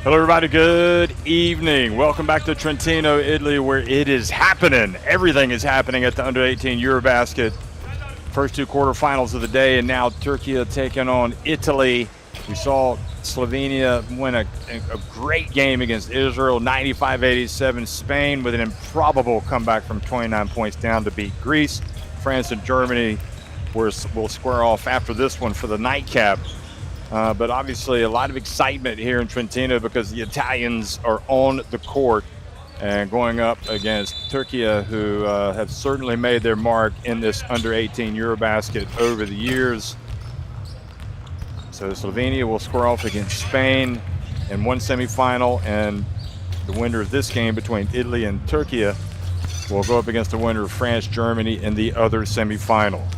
Hello, everybody. Good evening. Welcome back to Trentino, Italy, where it is happening. Everything is happening at the Under-18 EuroBasket. First two quarterfinals of the day, and now Turkey taking on Italy. We saw Slovenia win a great game against Israel, 95-87. Spain with an improbable comeback from 29 points down to beat Greece. France and Germany will square off after this one for the nightcap. But obviously a lot of excitement here in Trentino because the Italians are on the court and going up against Turkey, who have certainly made their mark in this under-18 EuroBasket over the years. So Slovenia will square off against Spain in one semifinal, and the winner of this game between Italy and Turkey will go up against the winner of France, Germany in the other semifinal.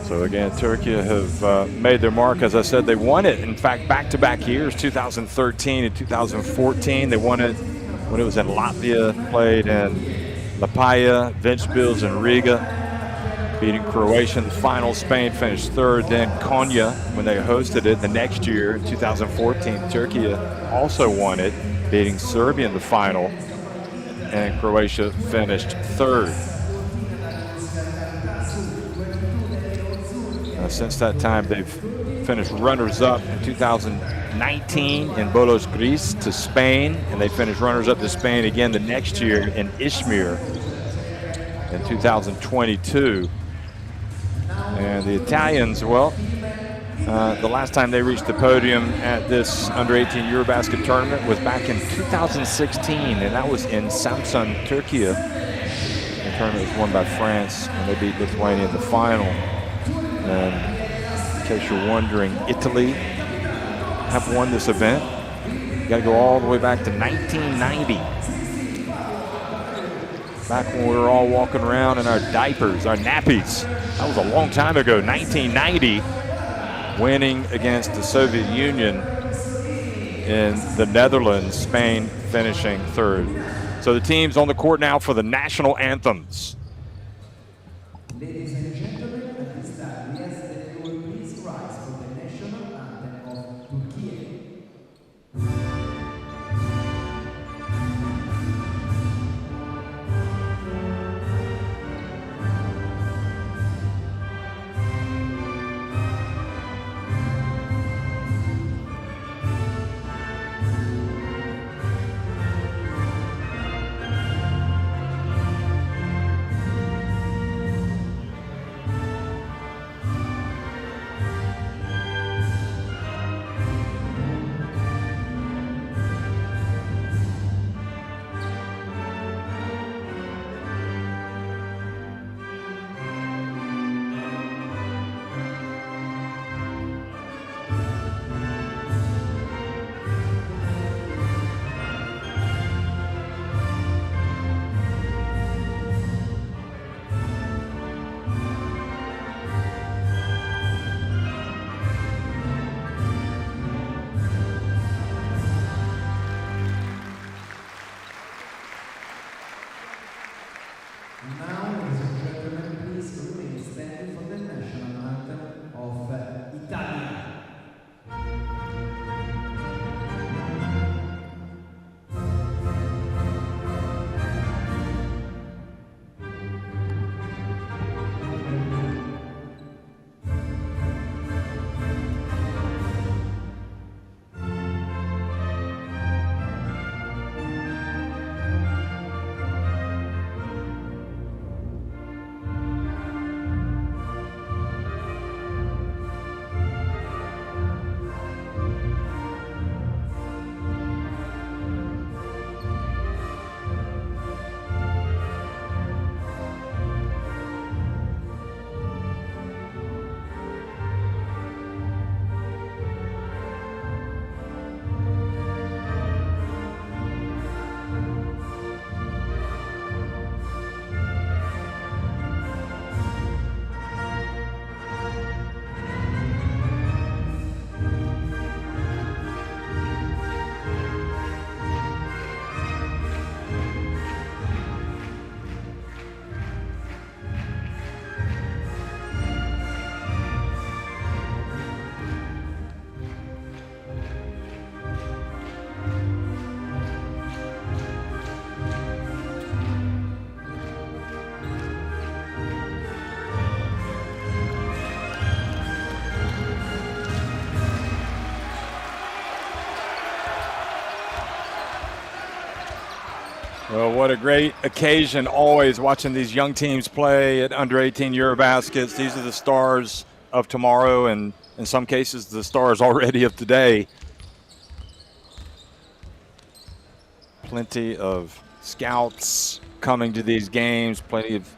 So again, Turkey have made their mark. As I said, they won it, in fact, back-to-back years, 2013 and 2014. They won it when it was in Latvia, played in Liepāja, Ventspils, and Riga, beating Croatia in the final. Spain finished third. Then Konya, when they hosted it the next year, in 2014, Turkey also won it, beating Serbia in the final, and Croatia finished third. Since that time, they've finished runners-up in 2019 in Bolos, Greece to Spain, and they finished runners-up to Spain again the next year in Izmir in 2022. And the Italians, well, the last time they reached the podium at this under-18 EuroBasket tournament was back in 2016, and that was in Samsun, Turkey. The tournament was won by France, and they beat Lithuania in the final. And in case you're wondering, Italy have won this event. You got to go all the way back to 1990. Back when we were all walking around in our diapers, our nappies. That was a long time ago, 1990, winning against the Soviet Union in the Netherlands, Spain finishing third. So the team's on the court now for the national anthems. Ladies and gentlemen, at this time, we ask that you will please rise for the national anthem of Turkey. Now, ladies and gentlemen, please remain standing for the national anthem of Italy. Well, what a great occasion always watching these young teams play at under 18 EuroBaskets. These are the stars of tomorrow, and in some cases the stars already of today. Plenty of scouts coming to these games, plenty of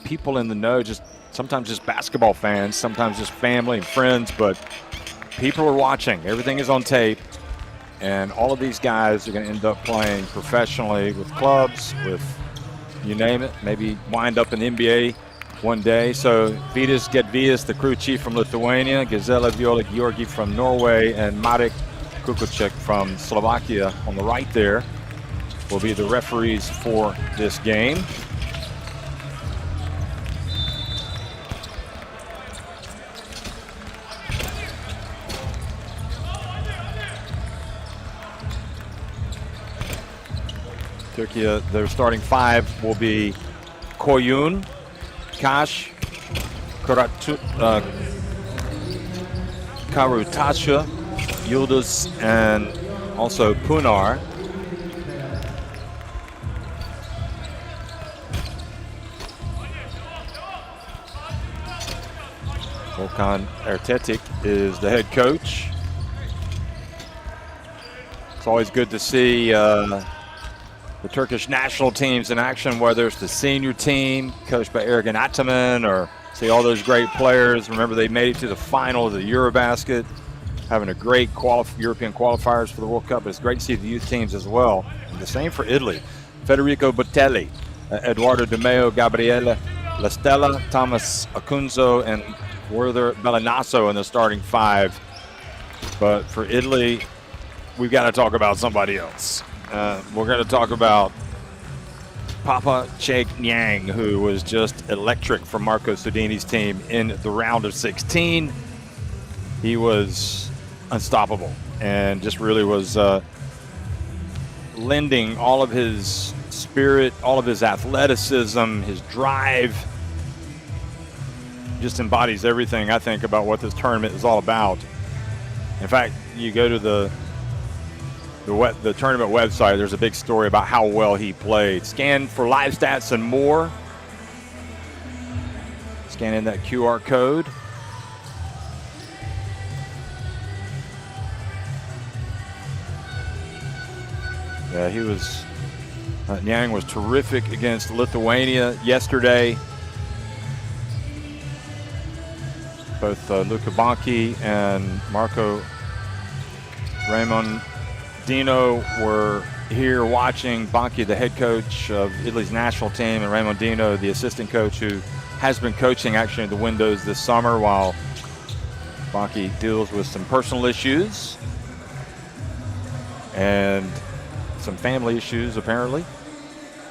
people in the know, just sometimes just basketball fans, sometimes just family and friends, but people are watching. Everything is on tape. And all of these guys are going to end up playing professionally with clubs, with you name it, maybe wind up in the NBA one day. So Vidas Gedvias, the crew chief from Lithuania, Gazela Viola Georgi from Norway, and Marek Kukuchek from Slovakia on the right there will be the referees for this game. Turkey, their starting five will be Koyun, Kash, Karutasha, Yıldız, and also Punar. Volkan Ertetik is the head coach. It's always good to see the Turkish national teams in action, whether it's the senior team coached by Ergin Ataman or see all those great players. Remember, they made it to the final of the EuroBasket, having a great European qualifiers for the World Cup. But it's great to see the youth teams as well. And the same for Italy. Federico Botelli, Eduardo Di Maio, Gabriele Lastella, Thomas Acunzo, and Werther Bellinasso in the starting five. But for Italy, we've got to talk about somebody else. We're going to talk about Papa Chek Nyang, who was just electric for Marco Sudini's team in the round of 16. He was unstoppable and just really was lending all of his spirit, all of his athleticism, his drive. Just embodies everything, I think, about what this tournament is all about. In fact, you go to the tournament website, there's a big story about how well he played. Scan for live stats and more. Scan in that QR code. Yeah, he was, Nyang was terrific against Lithuania yesterday. Both Luka Banki and Marco Raymond Dino were here watching. Banki, the head coach of Italy's national team, and Raimondino, the assistant coach, who has been coaching actually in the windows this summer while Banki deals with some personal issues and some family issues apparently.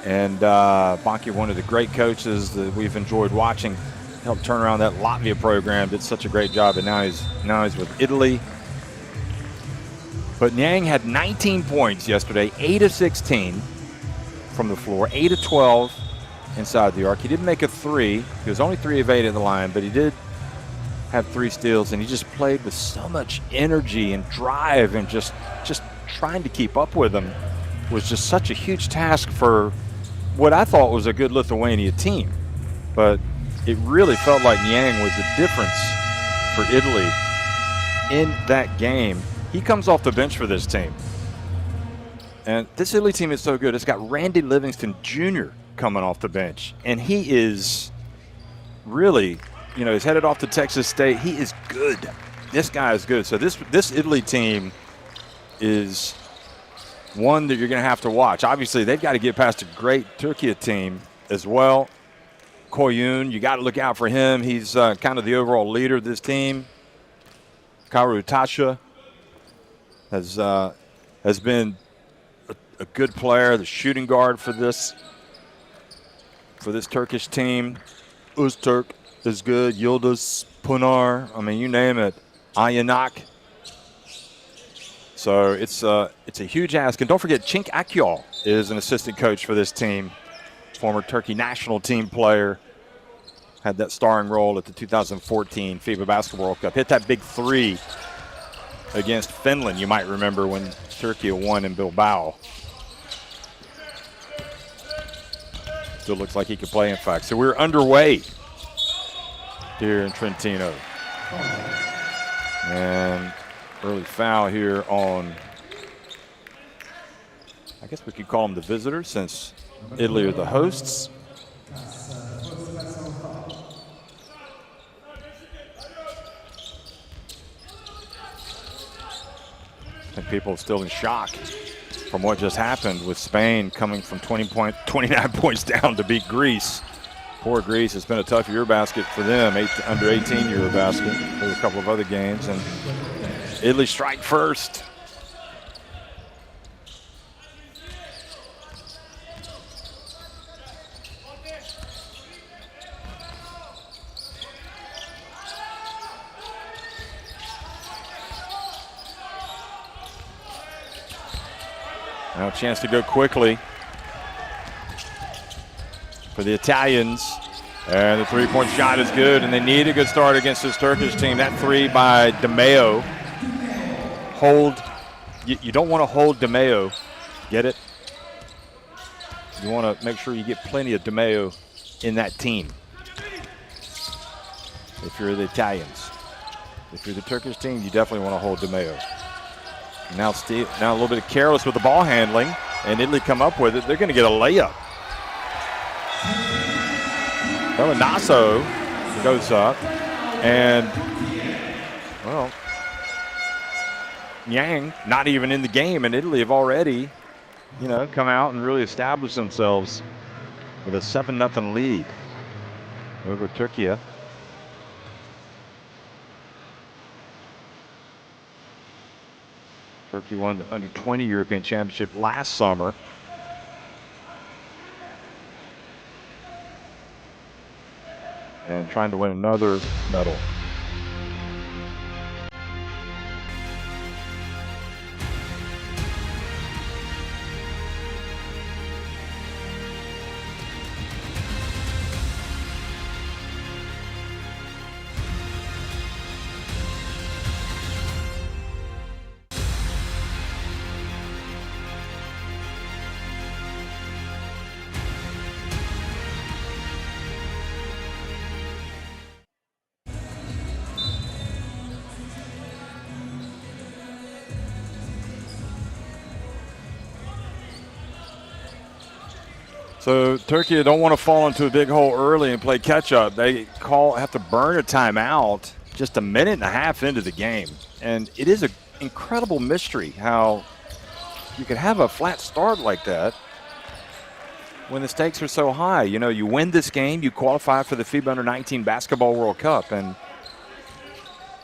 And Banki, one of the great coaches that we've enjoyed watching, helped turn around that Latvia program, did such a great job, and now he's with Italy. But Nyang had 19 points yesterday, 8 of 16 from the floor, 8 of 12 inside the arc. He didn't make a three. He was only 3 of 8 at the line, but he did have 3 steals, and he just played with so much energy and drive, and just trying to keep up with him was just such a huge task for what I thought was a good Lithuania team. But it really felt like Nyang was the difference for Italy in that game. He comes off the bench for this team. And this Italy team is so good. It's got Randy Livingston Jr. coming off the bench. And he is really, he's headed off to Texas State. He is good. This guy is good. So this Italy team is one that you're going to have to watch. Obviously, they've got to get past a great Turkey team as well. Koyun, you got to look out for him. He's kind of the overall leader of this team. Karutasha has been a good player, the shooting guard for this Turkish team. Öztürk is good. Yıldız, Punar, you name it. Ayanak. So it's a huge ask. And don't forget, Cenk Akyol is an assistant coach for this team. Former Turkey national team player. Had that starring role at the 2014 FIBA Basketball World Cup. Hit that big three against Finland, you might remember, when Turkey won in Bilbao. still looks like he could play, in fact. So we're underway here in Trentino. And early foul here on, I guess we could call them the visitors since Italy are the hosts. I think people are still in shock from what just happened with Spain coming from 29 points down to beat Greece. Poor Greece. It's been a tough EuroBasket for them, under 18 EuroBasket. There's a couple of other games, and Italy strike first. Now a chance to go quickly for the Italians. And the three-point shot is good, and they need a good start against this Turkish team. That three by DeMeo. Hold. You don't want to hold DeMeo. Get it? You want to make sure you get plenty of DeMeo in that team. If you're the Italians. If you're the Turkish team, you definitely want to hold DeMeo. Now a little bit careless with the ball handling, and Italy come up with it. They're going to get a layup. Nasso goes up, and, well, Yang not even in the game, and Italy have already, come out and really established themselves with a 7-0 lead over Turkey. Turkey won the Under-20 European Championship last summer. And trying to win another medal. So Turkey don't want to fall into a big hole early and play catch-up. They have to burn a timeout just a minute and a half into the game. And it is an incredible mystery how you could have a flat start like that when the stakes are so high. You win this game, you qualify for the FIBA Under-19 Basketball World Cup. And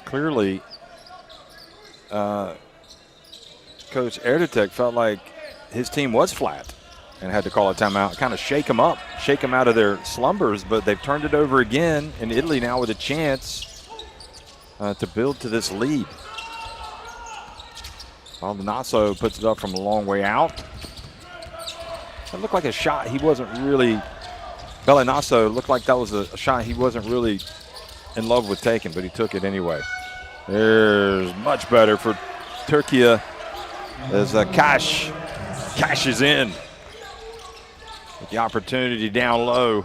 clearly, Coach Erdetek felt like his team was flat and had to call a timeout, kind of shake them up, shake them out of their slumbers, but they've turned it over again, and Italy now with a chance to build to this lead. Nasso puts it up from a long way out. It looked like a shot he wasn't really, Nasso looked like that was a shot he wasn't really in love with taking, but he took it anyway. There's much better for Turkey as Cash is in. With the opportunity down low.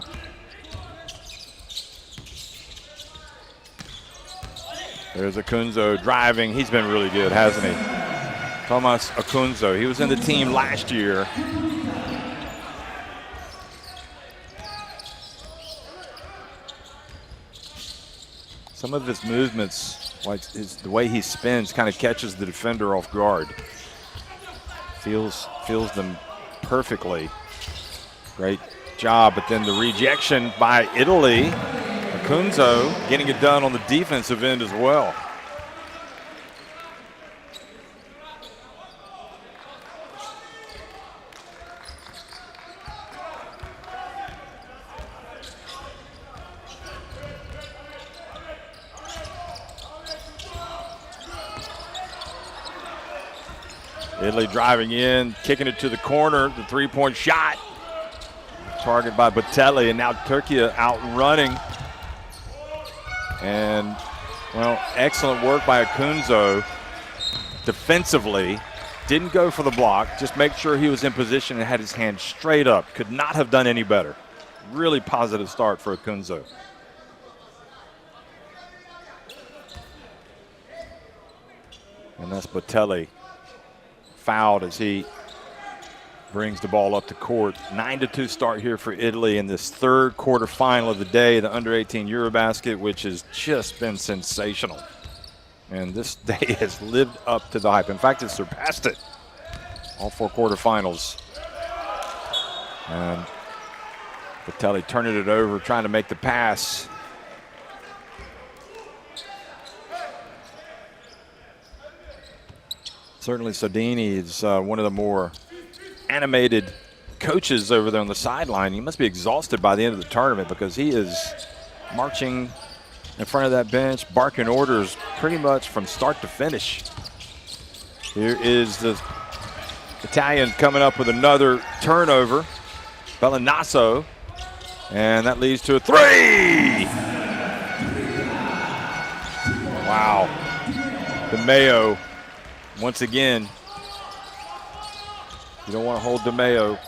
There's Akunzo driving. He's been really good, hasn't he? Thomas Akunzo. He was in the team last year. Some of his movements, like the way he spins, kind of catches the defender off guard. Feels them perfectly. Great job, but then the rejection by Italy. Akunzo getting it done on the defensive end as well. Italy driving in, kicking it to the corner, the three-point shot. Target by Batelli, and now Turkey out running. And, well, excellent work by Akunzo defensively. Didn't go for the block, just make sure he was in position and had his hand straight up. Could not have done any better. really positive start for Akunzo. And that's Botelli fouled as he brings the ball up to court. 9-2 start here for Italy in this third quarterfinal of the day, the under-18 EuroBasket, which has just been sensational. And this day has lived up to the hype. In fact, it surpassed it. All 4 quarterfinals. And Botelli turning it over, trying to make the pass. Certainly Sodini is one of the more animated coaches over there on the sideline. He must be exhausted by the end of the tournament because he is marching in front of that bench, barking orders pretty much from start to finish. Here is the Italian coming up with another turnover. Bellinasso, and that leads to a 3! Wow. DeMeo, once again, you don't want to hold DeMeo.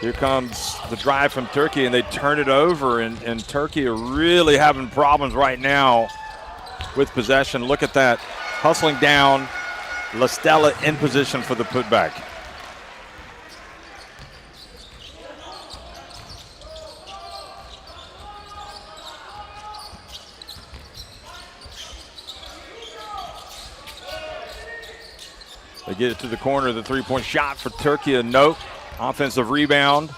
Here comes the drive from Turkey, and they turn it over, and Turkey are really having problems right now with possession. Look at that, hustling down. La Stella in position for the putback. They get it to the corner, the three-point shot for Turkey, a nope. Offensive rebound,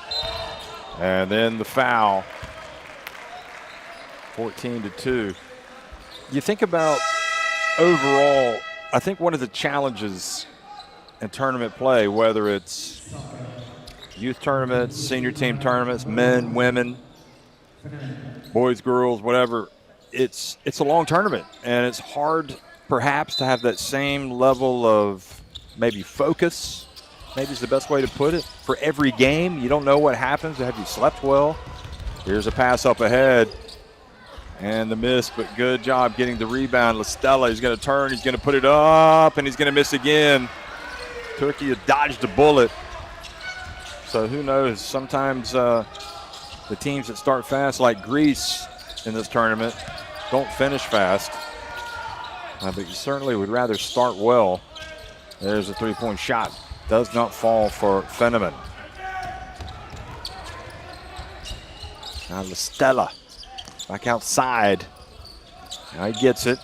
and then the foul. 14-2. You think about overall, I think one of the challenges in tournament play, whether it's youth tournaments, senior team tournaments, men, women, boys, girls, whatever, it's a long tournament, and it's hard perhaps to have that same level of maybe focus, maybe is the best way to put it, for every game. You don't know what happens. Have you slept well? Here's a pass up ahead. And the miss, but good job getting the rebound. La Stella, he's going to turn, he's going to put it up, and he's going to miss again. Turkey had dodged a bullet. So who knows? Sometimes the teams that start fast, like Greece in this tournament, don't finish fast. But you certainly would rather start well. There's a three-point shot. Does not fall for Fenneman. Now La Stella back outside. Now he gets it.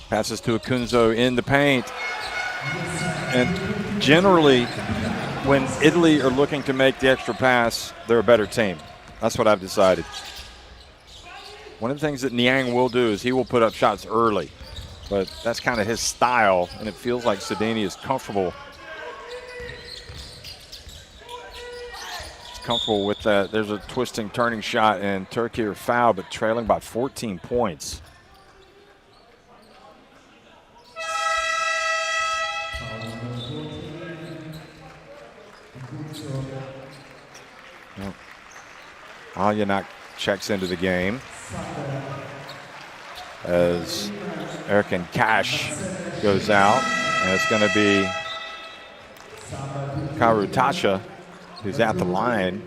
Passes to Akunzo in the paint. And generally, when Italy are looking to make the extra pass, they're a better team. That's what I've decided. One of the things that Niang will do is he will put up shots early. But that's kind of his style, and it feels like Sodini is comfortable. He's comfortable with that. There's a twisting, turning shot, and Turkey are fouled, but trailing by 14 points. Well, Alyanak checks into the game as Erkin Cash goes out, and it's going to be Karutasha who's at the line.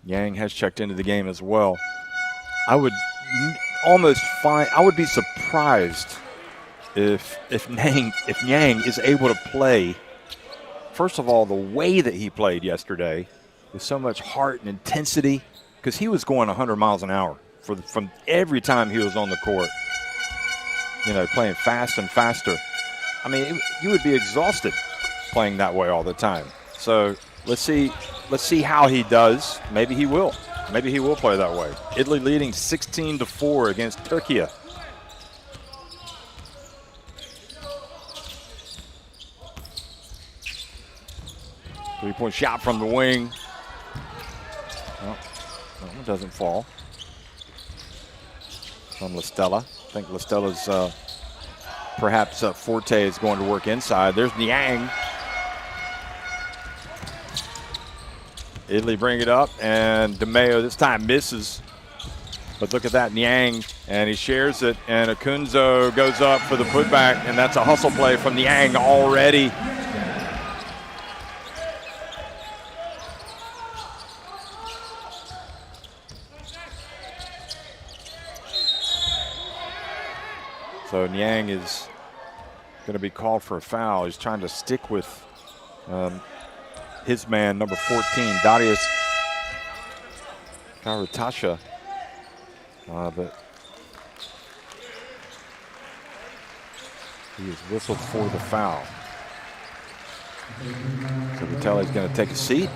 Yang has checked into the game as well. I would be surprised if Niang is able to play, first of all, the way that he played yesterday with so much heart and intensity, because he was going 100 miles an hour from every time he was on the court, playing fast and faster. I mean, you would be exhausted playing that way all the time. So let's see how he does. Maybe he will play that way. Italy leading 16-4 against Turkey. Three-point shot from the wing. Well, that one doesn't fall. From La Stella. I think La Stella's perhaps forte is going to work inside. There's Niang. Italy bring it up, and DeMeo this time misses. But look at that, Niang, and he shares it, and Akunzo goes up for the putback, and that's a hustle play from Niang already. So Niang is going to be called for a foul. He's trying to stick with his man, number 14, Darius Karatasha. But he is whistled for the foul. So Vitelli's going to take a seat.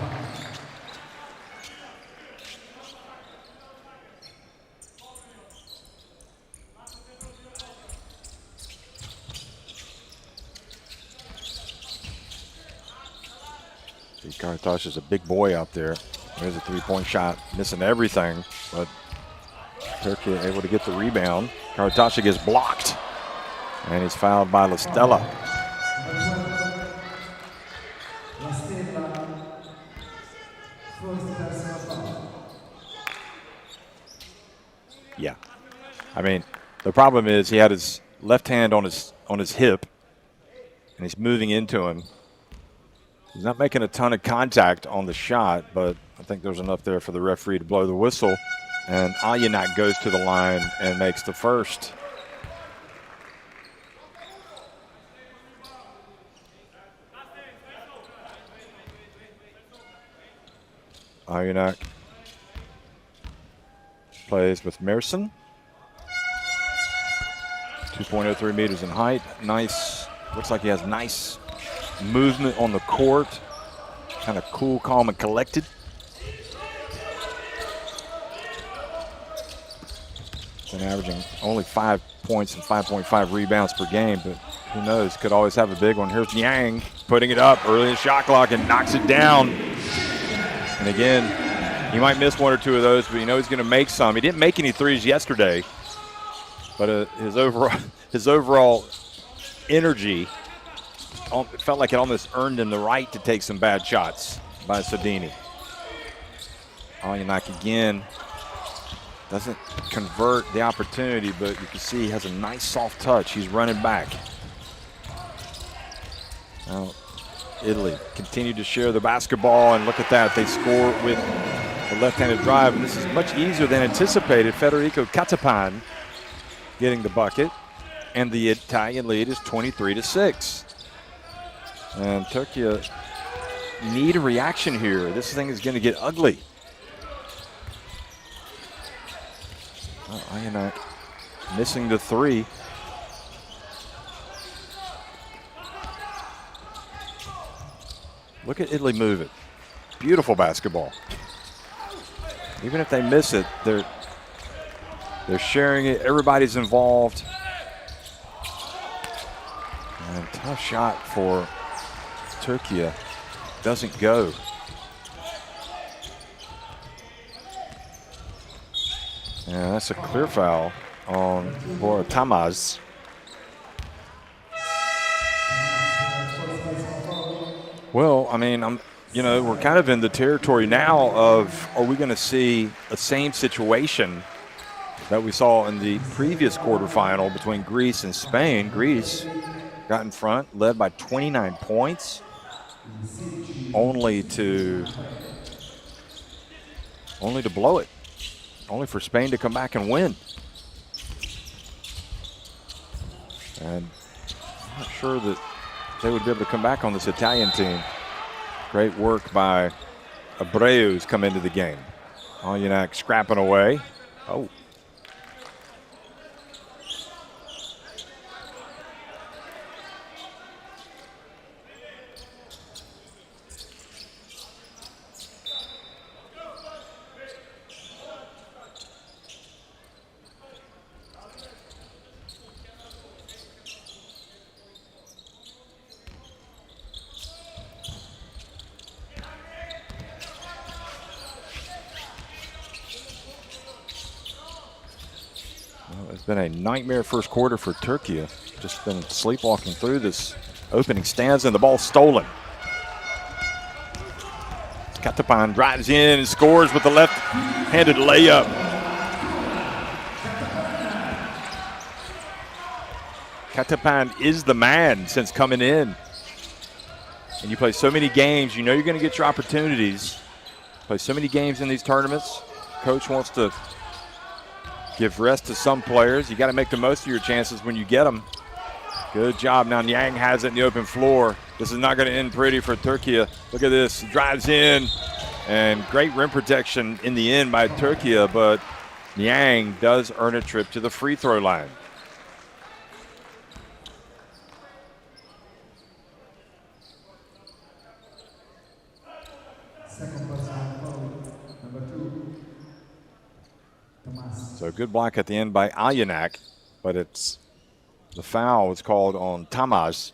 Karatash is a big boy out there. There's a three-point shot, missing everything, but Turkey able to get the rebound. Karatash gets blocked, and he's fouled by LaStella. Yeah, I mean, the problem is he had his left hand on his hip, and he's moving into him. He's not making a ton of contact on the shot, but I think there's enough there for the referee to blow the whistle. And Alyanak goes to the line and makes the first. Alyanak plays with Merson. 2.03 meters in height. Nice, looks like he has nice movement on the court, kind of cool, calm, and collected. Been averaging only 5 points and 5.5 rebounds per game, but who knows, could always have a big one. Here's Niang putting it up early in the shot clock and knocks it down. And again, he might miss one or two of those, but you know he's going to make some. He didn't make any threes yesterday, but his overall energy, it felt like it almost earned him the right to take some bad shots by Sadini. Alyanak again doesn't convert the opportunity, but you can see he has a nice soft touch. He's running back. Now, Italy continue to share the basketball, and look at that. They score with the left-handed drive, and this is much easier than anticipated. Federico Catapan getting the bucket, and the Italian lead is 23-6. And Turkey need a reaction here. This thing is going to get ugly. Oh, Alyanak missing the three. Look at Italy move it. Beautiful basketball. Even if they miss it, they're sharing it. Everybody's involved. And tough shot for Turkey. Doesn't go. Yeah, that's a clear foul on Boratamaz. Well, I mean, we're kind of in the territory now of, are we going to see the same situation that we saw in the previous quarterfinal between Greece and Spain? Greece got in front, led by 29 points, only to blow it, only for Spain to come back and win. And I'm not sure that they would be able to come back on this Italian team. Great work by Abreu, who's come into the game. Alyanak scrapping away. Oh. It's been a nightmare first quarter for Turkey. Just been sleepwalking through this opening stanza, and the ball stolen. Katapan drives in and scores with the left-handed layup. Katapan is the man since coming in. And you play so many games, you know you're going to get your opportunities. Play so many games in these tournaments. Coach wants to give rest to some players. You got to make the most of your chances when you get them. Good job. Now Niang has it in the open floor. This is not going to end pretty for Turkey. Look at this. Drives in. And great rim protection in the end by Turkey, but Niang does earn a trip to the free throw line. So good block at the end by Alyanak, but it's the foul was called on Tamaz.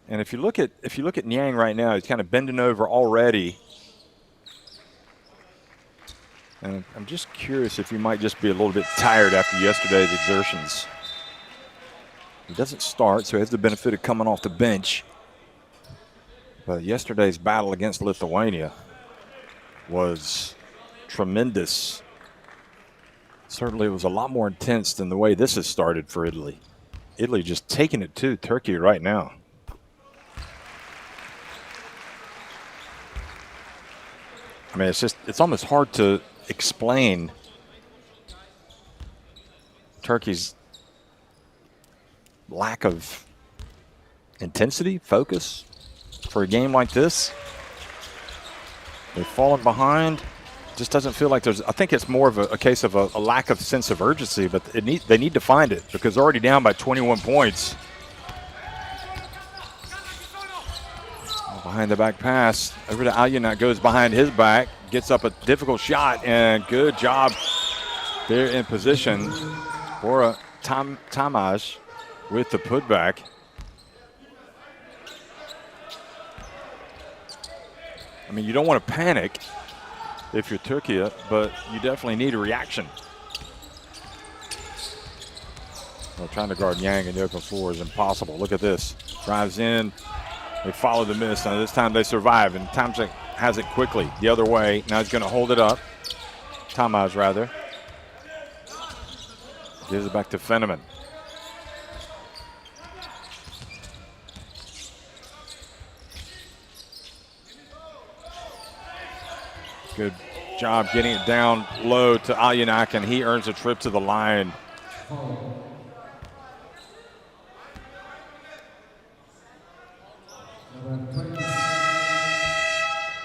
And if you look at Niang right now, he's kind of bending over already. And I'm just curious if he might just be a little bit tired after yesterday's exertions. He doesn't start, so he has the benefit of coming off the bench. But yesterday's battle against Lithuania was tremendous. Certainly it was a lot more intense than the way this has started for Italy. Italy just taking it to Turkey right now. I mean, it's almost hard to explain Turkey's lack of intensity, focus for a game like this. They've fallen behind. Just doesn't feel like there's, I think it's more of a case of a lack of sense of urgency, but they need to find it because they're already down by 21 points. Behind the back pass, over to Alyanak, goes behind his back, gets up a difficult shot, and good job there in position for Tamaz with the putback. I mean, you don't want to panic if you're Turkey, but you definitely need a reaction. Well, trying to guard Niang in the open floor is impossible. Look at this. Drives in. They follow the miss. Now this time they survive, and Tamaz has it quickly the other way. Now he's going to hold it up. Tamaz, rather. Gives it back to Fenneman. Good job getting it down low to Alyanak, and he earns a trip to the line.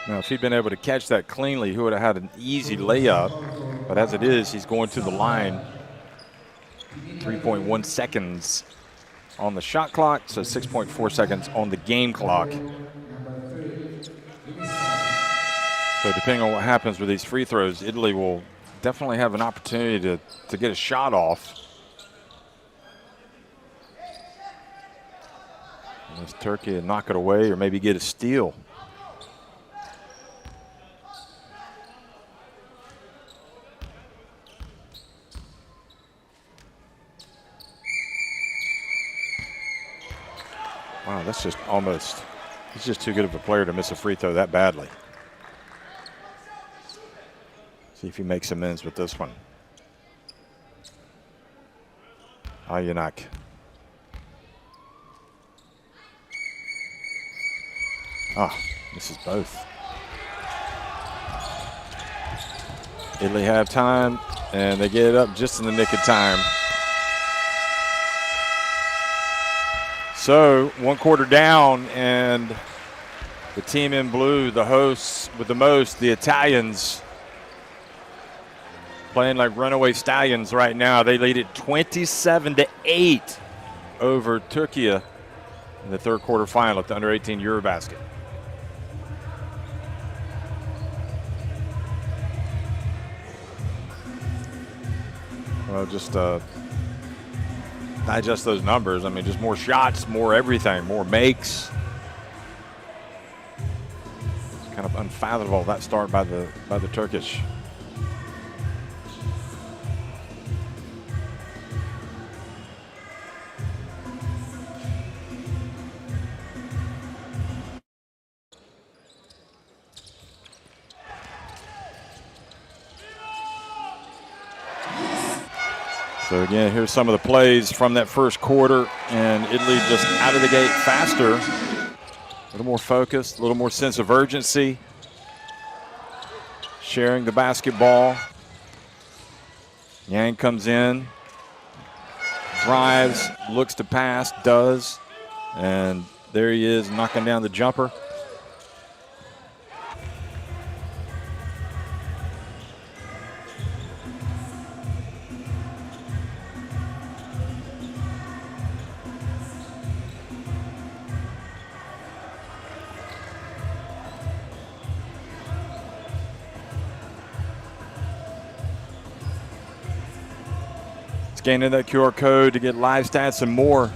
Now, if he'd been able to catch that cleanly, he would have had an easy layup. But as it is, he's going to the line. 3.1 seconds on the shot clock, so 6.4 seconds on the game clock. So depending on what happens with these free throws, Italy will definitely have an opportunity to get a shot off. Unless Turkey will knock it away or maybe get a steal. Wow, that's just almost, he's just too good of a player to miss a free throw that badly. See if he makes amends with this one. Alyanak. Misses both. Italy have time, and they get it up just in the nick of time. So 1 quarter down, and the team in blue, the hosts with the most, the Italians, playing like runaway stallions right now. They lead it 27-8 over Turkey in the third quarter final at the under-18 EuroBasket. Well, just digest those numbers. I mean, just more shots, more everything, more makes. It's kind of unfathomable, that start by the Turkish. So again, here's some of the plays from that first quarter, and Italy just out of the gate faster, a little more focused, a little more sense of urgency, sharing the basketball. Yang comes in, drives, looks to pass, does, and there he is knocking down the jumper. Scan in that QR code to get live stats and more.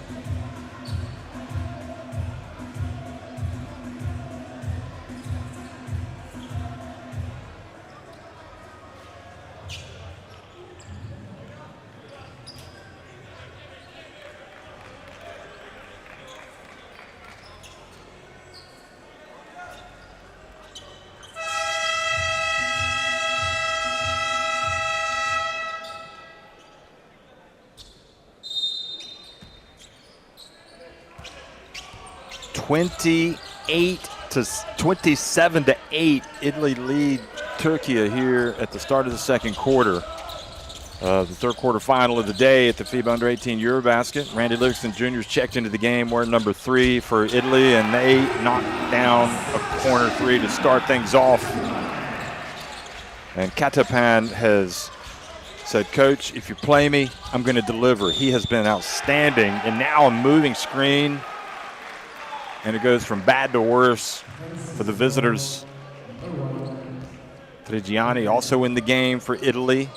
Twenty-seven to 8, Italy lead Turkey here at the start of the second quarter. The third quarter final of the day at the FIBA U18 EuroBasket. Randy Livingston Jr. checked into the game wearing number 3 for Italy, and they knocked down a corner 3 to start things off. And Katapan has said, "Coach, if you play me, I'm going to deliver." He has been outstanding, and now a moving screen. And it goes from bad to worse for the visitors. Trigiani also in the game for Italy.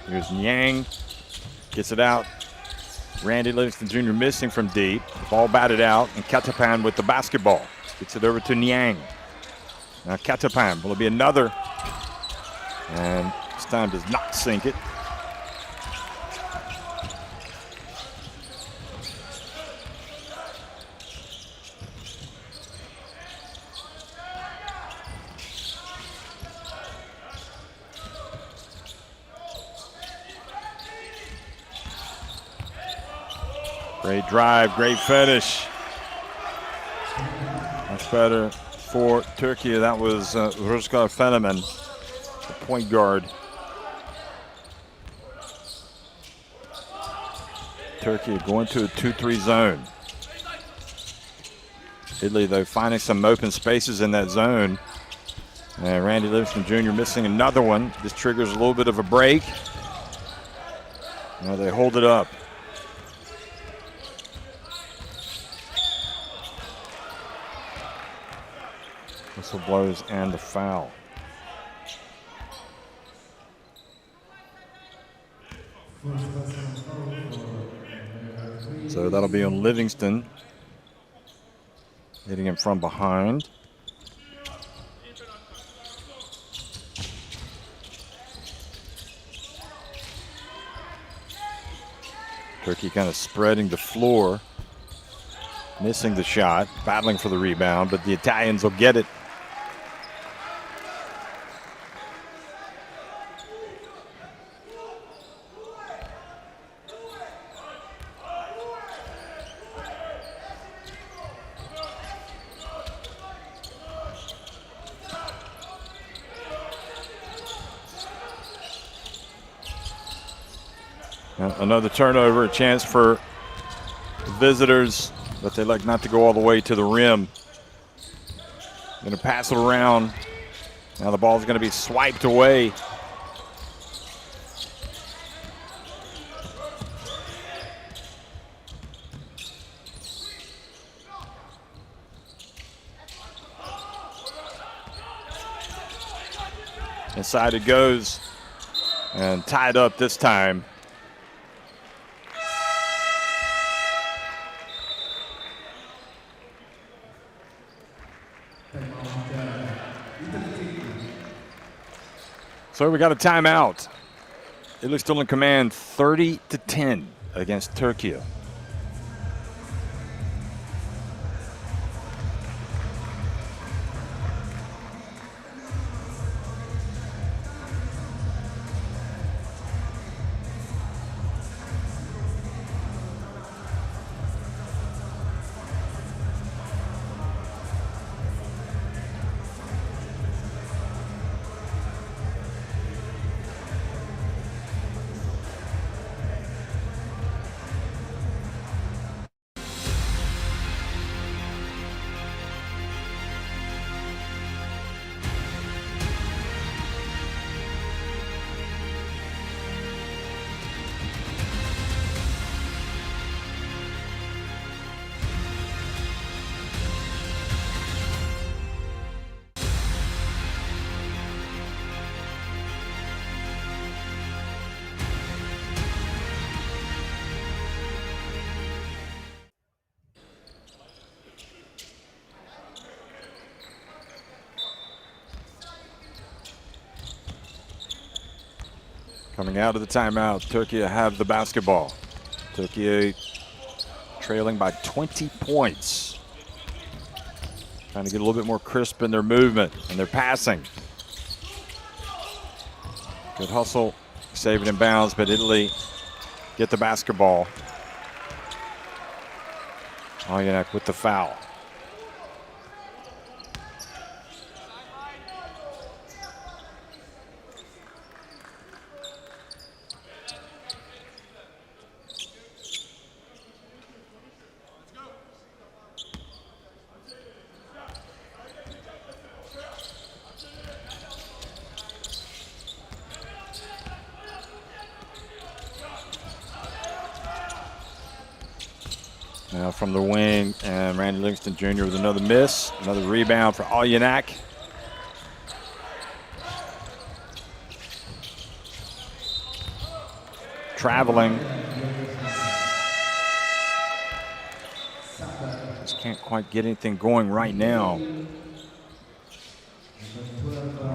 Here's Niang, gets it out. Randy Livingston Jr. missing from deep. Ball batted out, and Katapan with the basketball. Gets it over to Niang. Now Katapan, will it be another? And this time does not sink it. Great drive, great finish. Much better for Turkey. That was Rüzgar Fenomen, the point guard. Turkey going to a 2-3 zone. Italy, though, finding some open spaces in that zone. And Randy Livingston Jr. missing another one. This triggers a little bit of a break. Now they hold it up. Whistle blows and the foul. So that'll be on Livingston, hitting him from behind. Turkey kind of spreading the floor, missing the shot, battling for the rebound, but the Italians will get it. Another turnover, a chance for the visitors, but they like not to go all the way to the rim. Going to pass it around. Now the ball's going to be swiped away. Inside it goes, and tied up this time. So we got a timeout. Italy still in command, 30-10 against Turkey. Coming out of the timeout, Turkey have the basketball. Turkey trailing by 20 points. Trying to get a little bit more crisp in their movement and their passing. Good hustle, save it in bounds, but Italy get the basketball. Oyanek with the foul. Now from the wing, and Randy Livingston Jr. with another miss. Another rebound for Oyanek. Traveling. Just can't quite get anything going right now.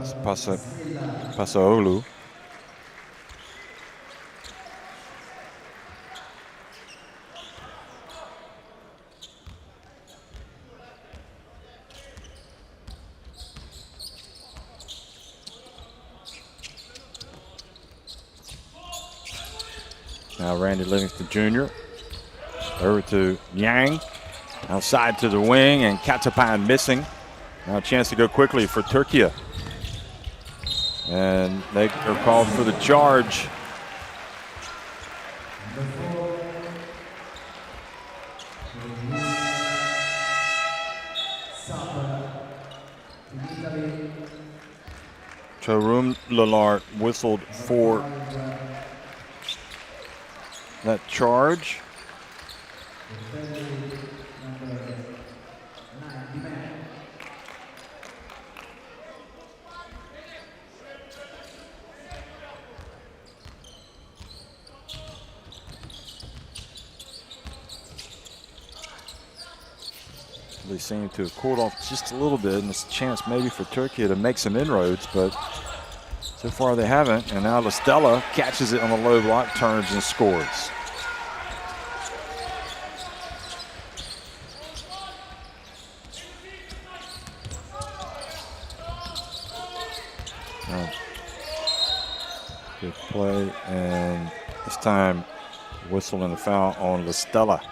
It's Pasaolu. Now Randy Livingston Jr. over to Yang. Outside to the wing, and Katapan missing. Now a chance to go quickly for Turkey. And they are called for the charge. Chorum Lillard whistled for that charge. They seem to have cooled off just a little bit, and it's a chance maybe for Turkey to make some inroads, but so far they haven't. And now LaStella catches it on the low block, turns and scores. Good play, and this time whistle and a foul on LaStella.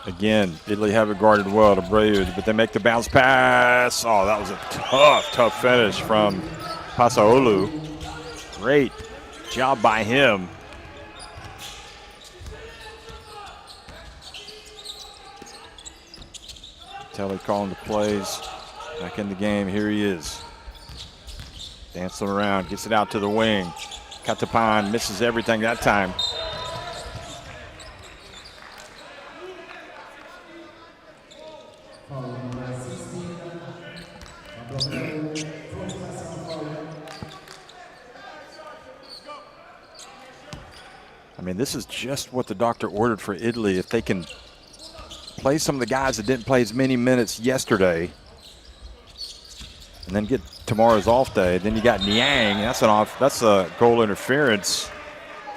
Again, Italy have it guarded well to Breuer, but they make the bounce pass. Oh, that was a tough finish from Pasaolu. Great job by him. Telly calling the plays. Back in the game, here he is. Dancing around, gets it out to the wing. Katapan misses everything that time. I mean, this is just what the doctor ordered for Italy. If they can play some of the guys that didn't play as many minutes yesterday and then get tomorrow's off day, then you got Niang. That's a goal interference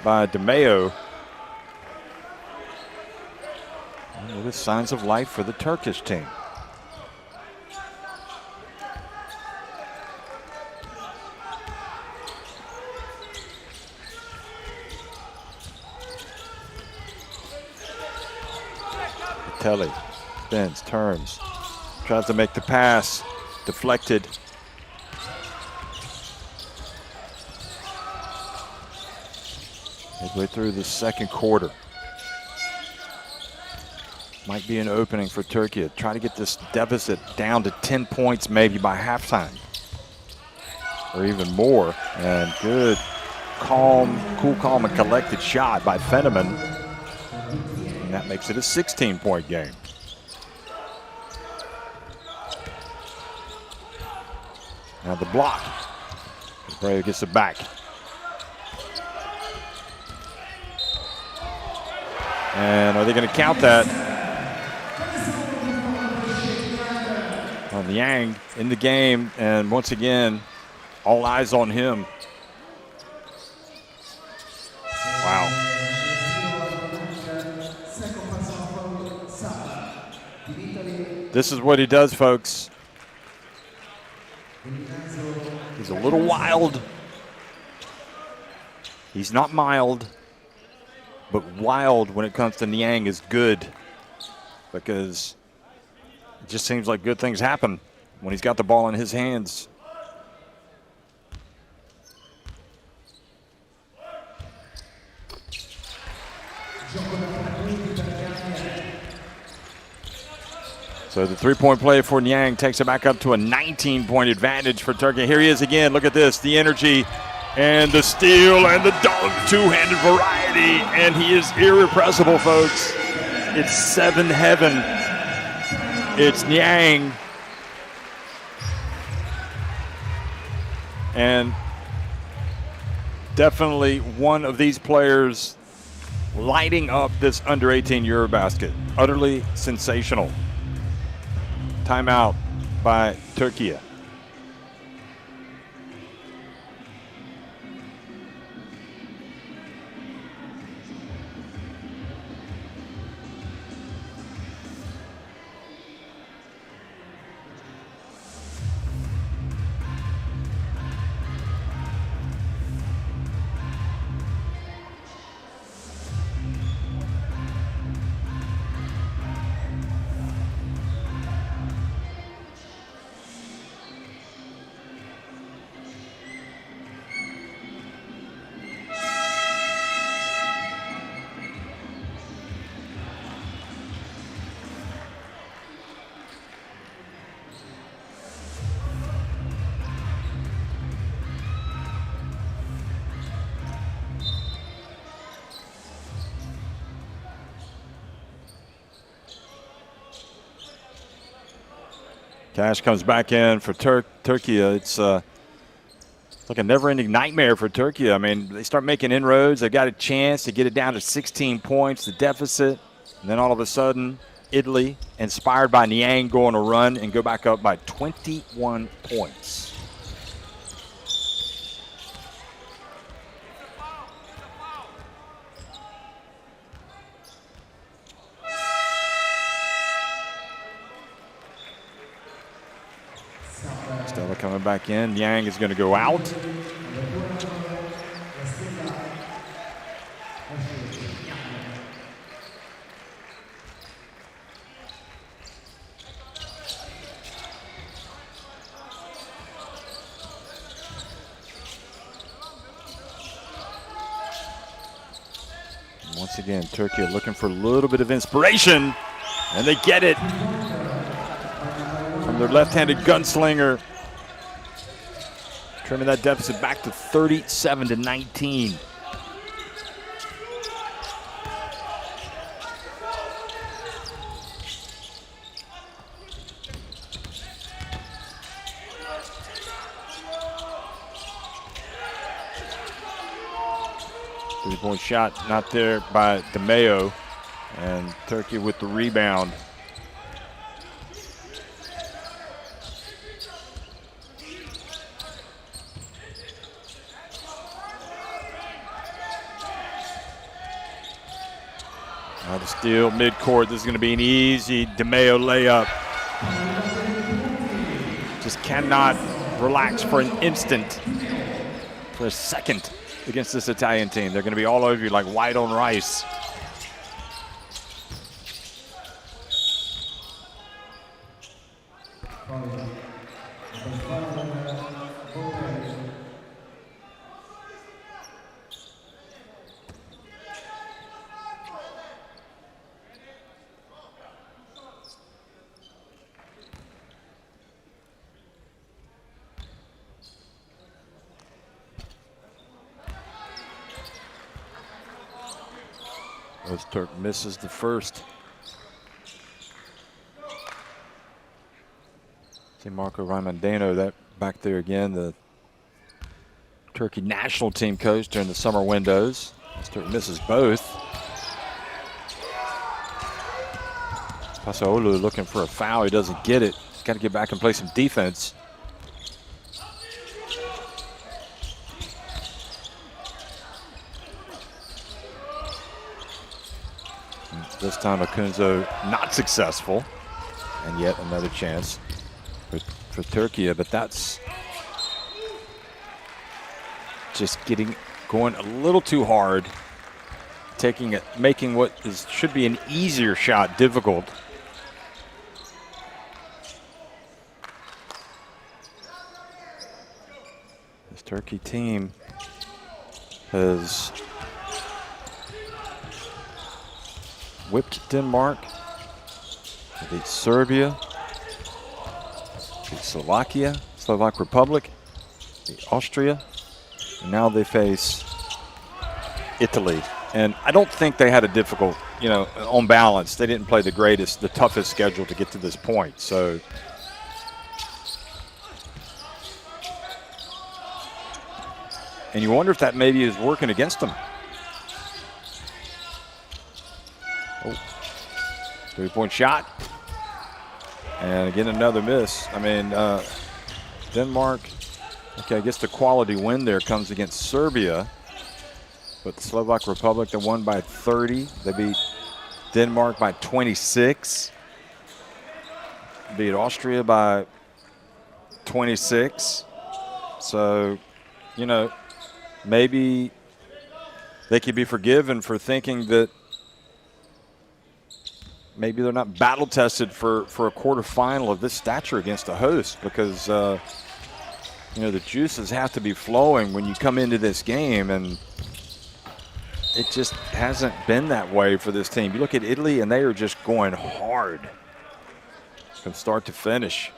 by DeMeo. And with signs of life for the Turkish team. Telly spins, turns, tries to make the pass, deflected. Midway through the second quarter. Might be an opening for Turkey. Try to get this deficit down to 10 points maybe by halftime. Or even more. And good, cool, calm, and collected shot by Fenneman. And that makes it a 16-point game. Now the block. Bray gets it back. And are they going to count that? Niang in the game, and once again, all eyes on him. Wow. This is what he does, folks. He's a little wild. He's not mild, but wild when it comes to Niang is good, because it just seems like good things happen when he's got the ball in his hands. So the three-point play for Niang takes it back up to a 19-point advantage for Turkey. Here he is again. Look at this, the energy and the steal and the dunk, two-handed variety, and he is irrepressible, folks. It's 7 heaven. It's Niang. And definitely one of these players lighting up this under-18 EuroBasket. Utterly sensational. Timeout by Turkey. Cash comes back in for Turkey. It's like a never-ending nightmare for Turkey. I mean, they start making inroads. They've got a chance to get it down to 16 points, the deficit. And then all of a sudden, Italy, inspired by Niang, go on a run and go back up by 21 points. Stella coming back in. Niang is going to go out. Once again, Turkey looking for a little bit of inspiration, and they get it from their left-handed gunslinger, trimming that deficit back to 37-19. Three-point shot not there by DeMeo, and Turkey with the rebound. Now the steal midcourt. This is going to be an easy DeMeo layup. Just cannot relax for an instant, for a second, against this Italian team. They're going to be all over you like white on rice. As Turk misses the first. See Marco Raimondano, that back there again, the Turkey national team coach during the summer windows. Turkey misses both. Pasaolu looking for a foul. He doesn't get it. He's got to get back and play some defense. This time Akunzo not successful, and yet another chance for Turkey, but that's just going a little too hard, making what should be an easier shot difficult. This Turkey team has whipped Denmark, beat Serbia, beat Slovakia, Slovak Republic, beat Austria, and now they face Italy. And I don't think they had a difficult, on balance, they didn't play the toughest schedule to get to this point. So and you wonder if that maybe is working against them. Oh, 3-point shot. And again, another miss. I mean, Denmark, okay, I guess the quality win there comes against Serbia. But the Slovak Republic, they won by 30. They beat Denmark by 26. Beat Austria by 26. So, maybe they could be forgiven for thinking that maybe they're not battle tested for a quarterfinal of this stature against a host, because the juices have to be flowing when you come into this game, and it just hasn't been that way for this team. You look at Italy, and they are just going hard from start to finish.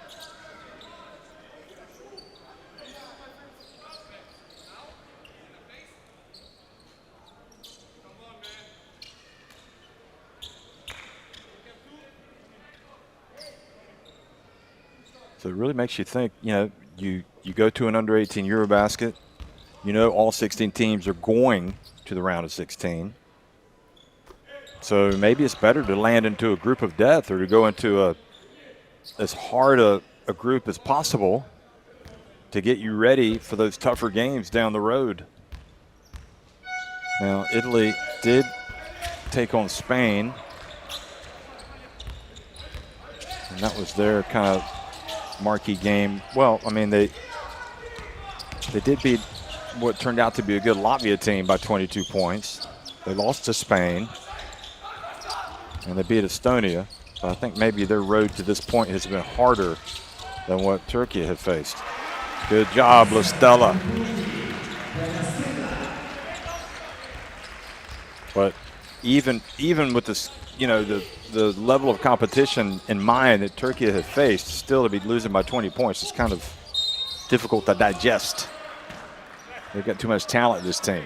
So it really makes you think, you go to an under-18 EuroBasket, all 16 teams are going to the round of 16. So maybe it's better to land into a group of death, or to go into as hard a group as possible to get you ready for those tougher games down the road. Now, Italy did take on Spain, and that was their kind of marquee game. Well, I mean, they did beat what turned out to be a good Latvia team by 22 points. They lost to Spain, and they beat Estonia. But I think maybe their road to this point has been harder than what Turkey had faced. Good job, Stella. But even with this, the level of competition in mind that Turkey had faced, still to be losing by 20 points is kind of difficult to digest. They've got too much talent, this team.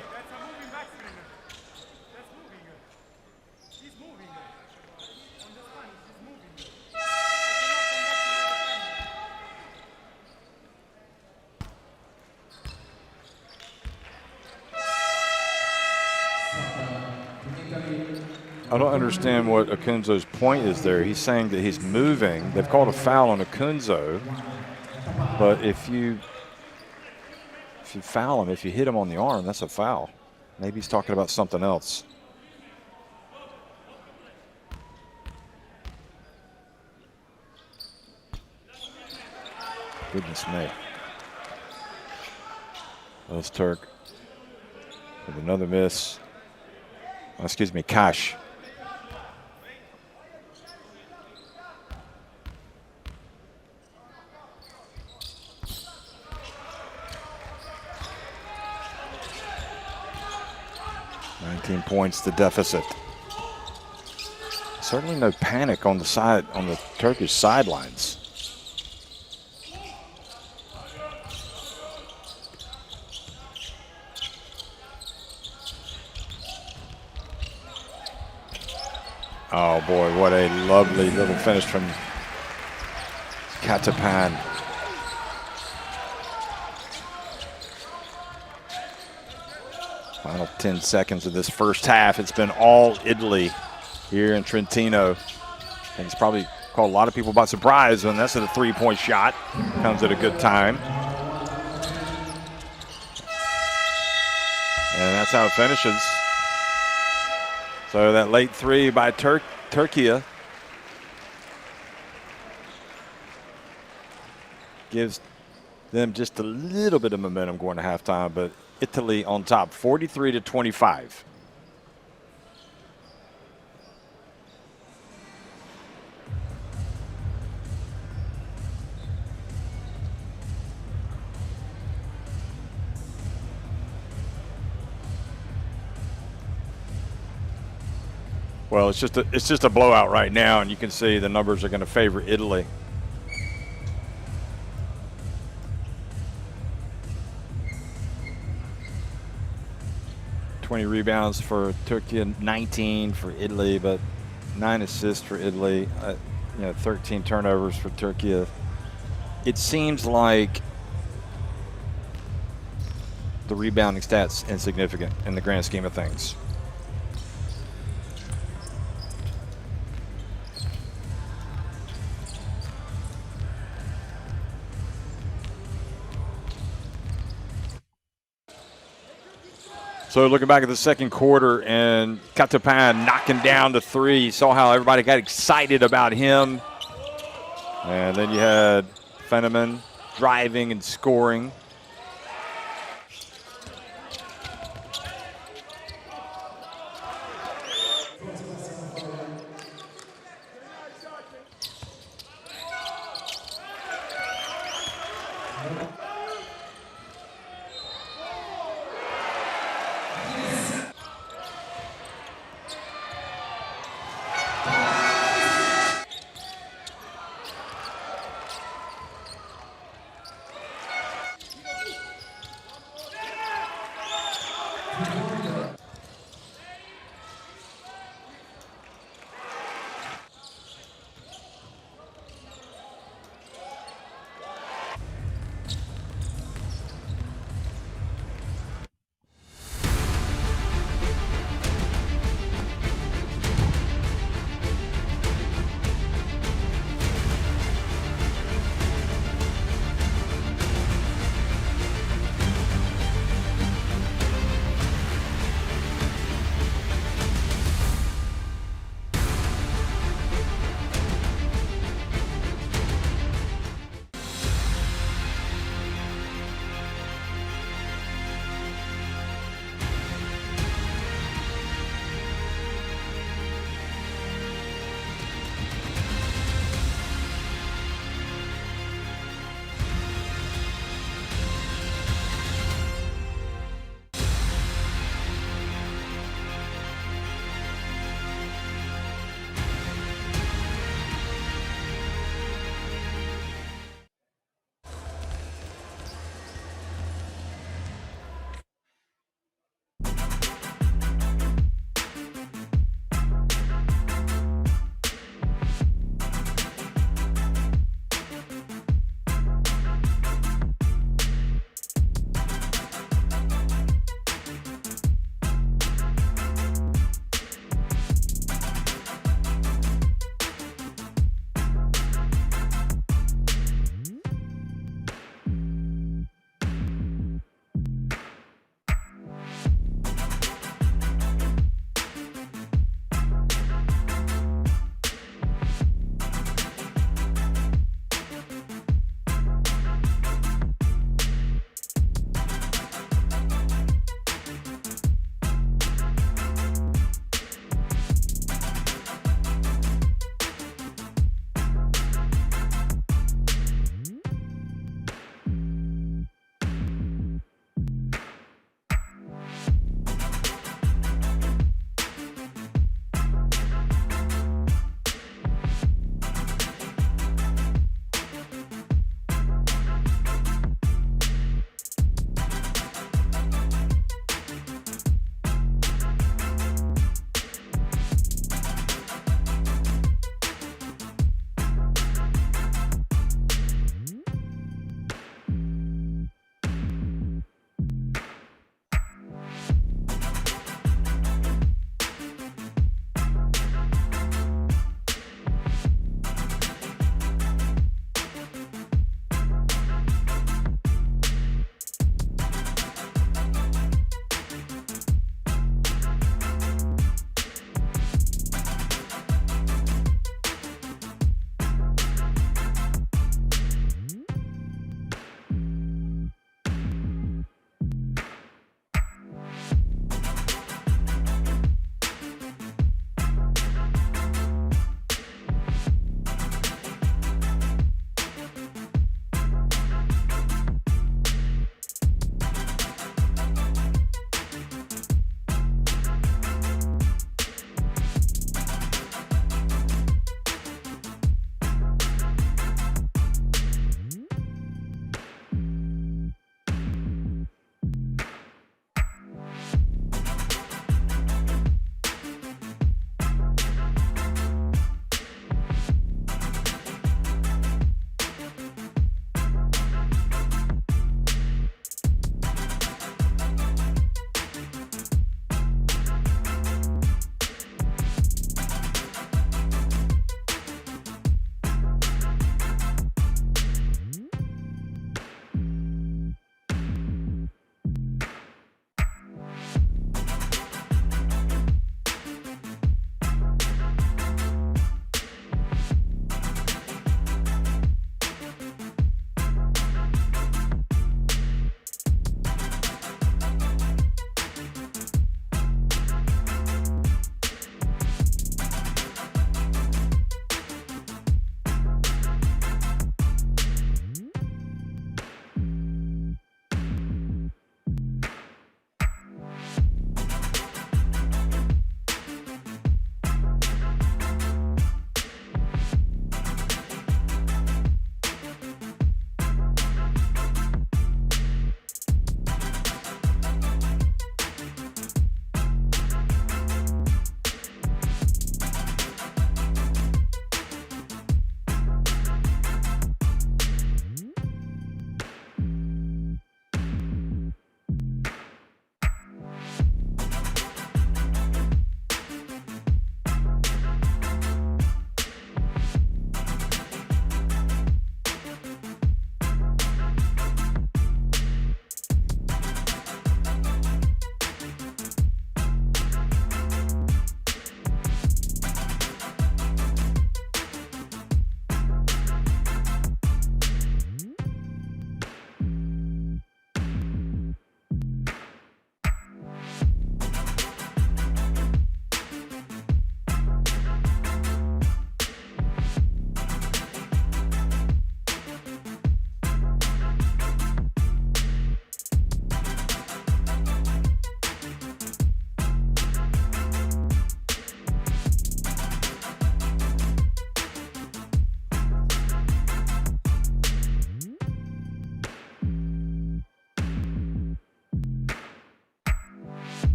I don't understand what Akunzo's point is there. He's saying that he's moving. They've called a foul on Akunzo, but if you foul him, if you hit him on the arm, that's a foul. Maybe he's talking about something else. Goodness me. That's Turk with another miss. Oh, excuse me, Kash. Points the deficit. Certainly no panic on the Turkish sidelines. Oh boy, what a lovely little finish from Katapan. Final 10 seconds of this first half. It's been all Italy here in Trentino. And it's probably caught a lot of people by surprise, and that's a three-point shot. Comes at a good time. And that's how it finishes. So that late three by Türkiye gives them just a little bit of momentum going to halftime, but Italy on top, 43-25. Well, it's just a blowout right now, and you can see the numbers are going to favor Italy. "20 rebounds for Türkiye, 19 for Italy, but 9 assists for Italy. 13 turnovers for Türkiye. It seems like the rebounding stats insignificant in the grand scheme of things. So looking back at the second quarter, and Katapan knocking down the three. You saw how everybody got excited about him. And then you had Fenneman driving and scoring.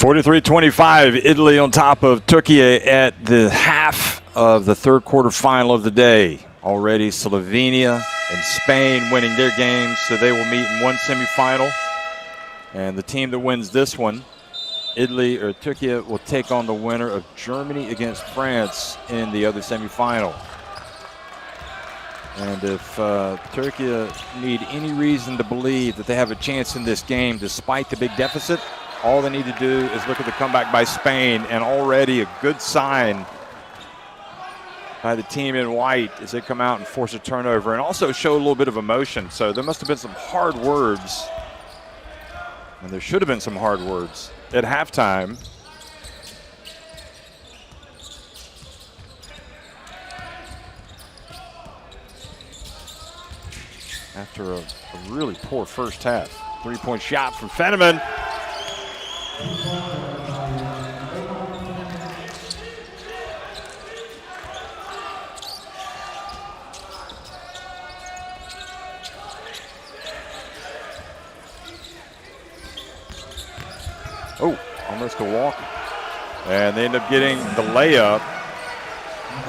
43-25, Italy on top of Turkey at the half of the third quarter final of the day. Already Slovenia and Spain winning their games, so they will meet in one semifinal. And the team that wins this one, Italy or Turkey, will take on the winner of Germany against France in the other semifinal. And if Turkey need any reason to believe that they have a chance in this game despite the big deficit, all they need to do is look at the comeback by Spain, and already a good sign by the team in white as they come out and force a turnover and also show a little bit of emotion. So there must have been some hard words, and there should have been some hard words at halftime. After a really poor first half. Three-point shot from Fenneman. Oh, almost a walk. And they end up getting the layup.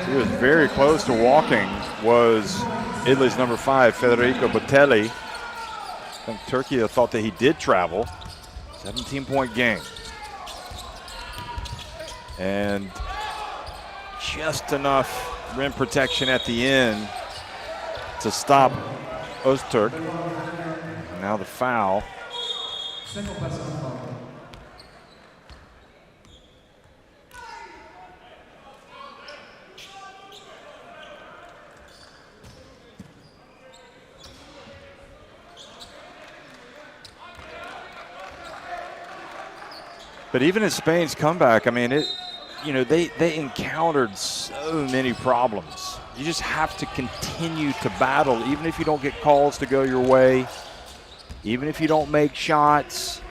He was very close to walking, was Italy's number 5, Federico Botelli. I think Turkey thought that he did travel. 17-point game. And just enough rim protection at the end to stop Öztürk. And now the foul. But even in Spain's comeback, I mean, they encountered so many problems. You just have to continue to battle, even if you don't get calls to go your way, even if you don't make shots,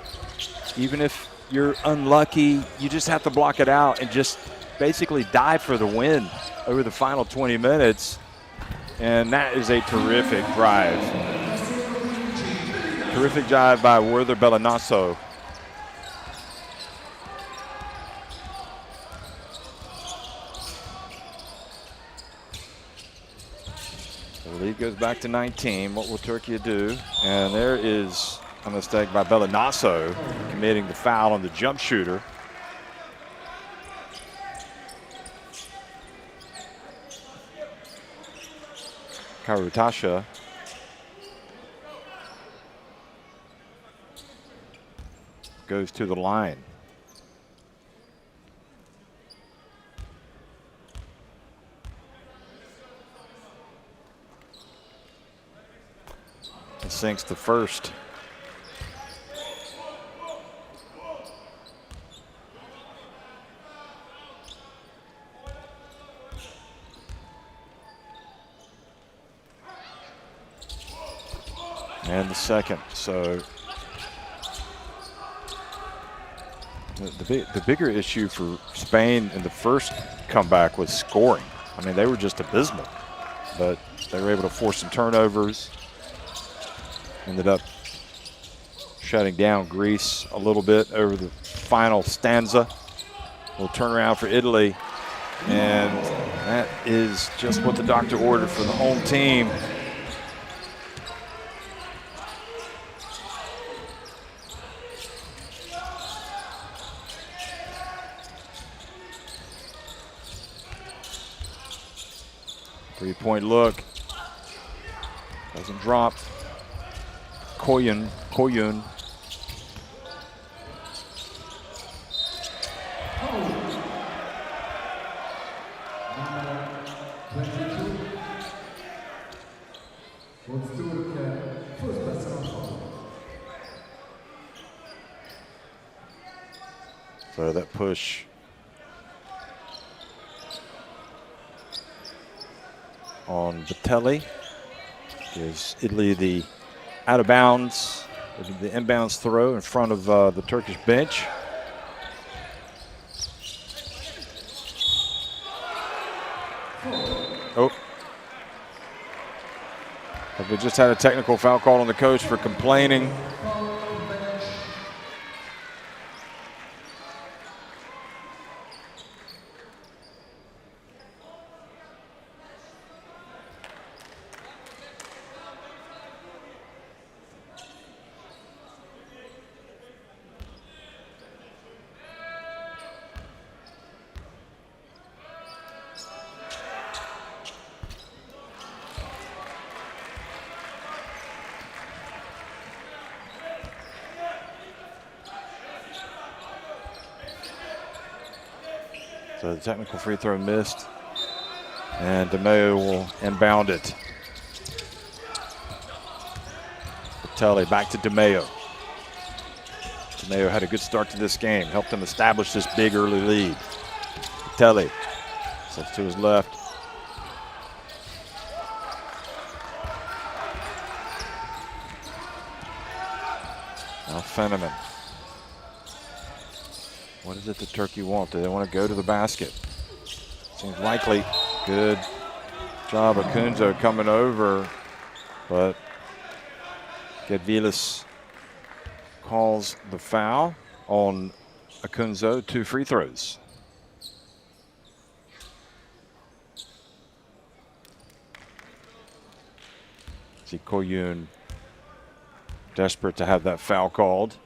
even if you're unlucky, you just have to block it out and just basically die for the win over the final 20 minutes. And that is a terrific drive. Terrific drive by Werther Bellinazzo. The lead goes back to 19. What will Turkey do? And there is a mistake by Bellinazzo, committing the foul on the jump shooter. Karutasha. Goes to the line. Sinks the first. And the second. So the bigger issue for Spain in the first comeback was scoring. I mean, they were just abysmal, but they were able to force some turnovers. Ended up shutting down Greece a little bit over the final stanza. A little turnaround for Italy. And that is just what the doctor ordered for the home team. Three-point look. Doesn't drop. Koyun. So that push on Botelli gives Italy the out of bounds, the inbounds throw in front of the Turkish bench. Oh. We just had a technical foul call on the coach for complaining. So the technical free throw missed, and DeMeo will inbound it. Italy back to DeMeo. DeMeo had a good start to this game, helped him establish this big early lead. Italy steps to his left. Now Fenneman. What is it that Turkey want? Do they want to go to the basket? Seems likely. Good job of Kunzo coming over, but Gedvilas calls the foul on Akunzo. 2 free throws. See Koyun desperate to have that foul called.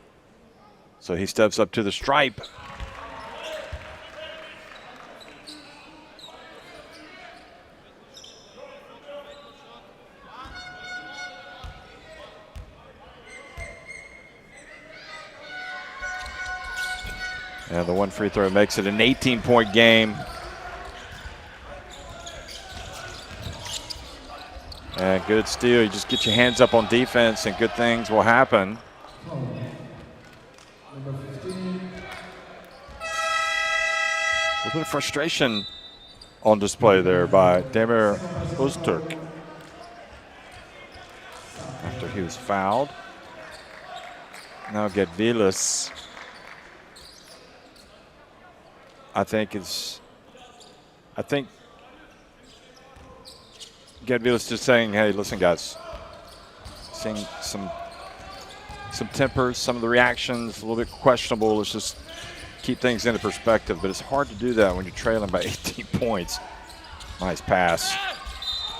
So he steps up to the stripe. And the 1 free throw makes it an 18-point game. And good steal. You just get your hands up on defense and good things will happen. A little bit of frustration on display there by Demir Öztürk after he was fouled. Now Gedvilas, I think Gedvilas just saying, hey, listen, guys, seeing some tempers, some of the reactions, a little bit questionable. Let's just keep things into perspective. But it's hard to do that when you're trailing by 18 points. Nice pass.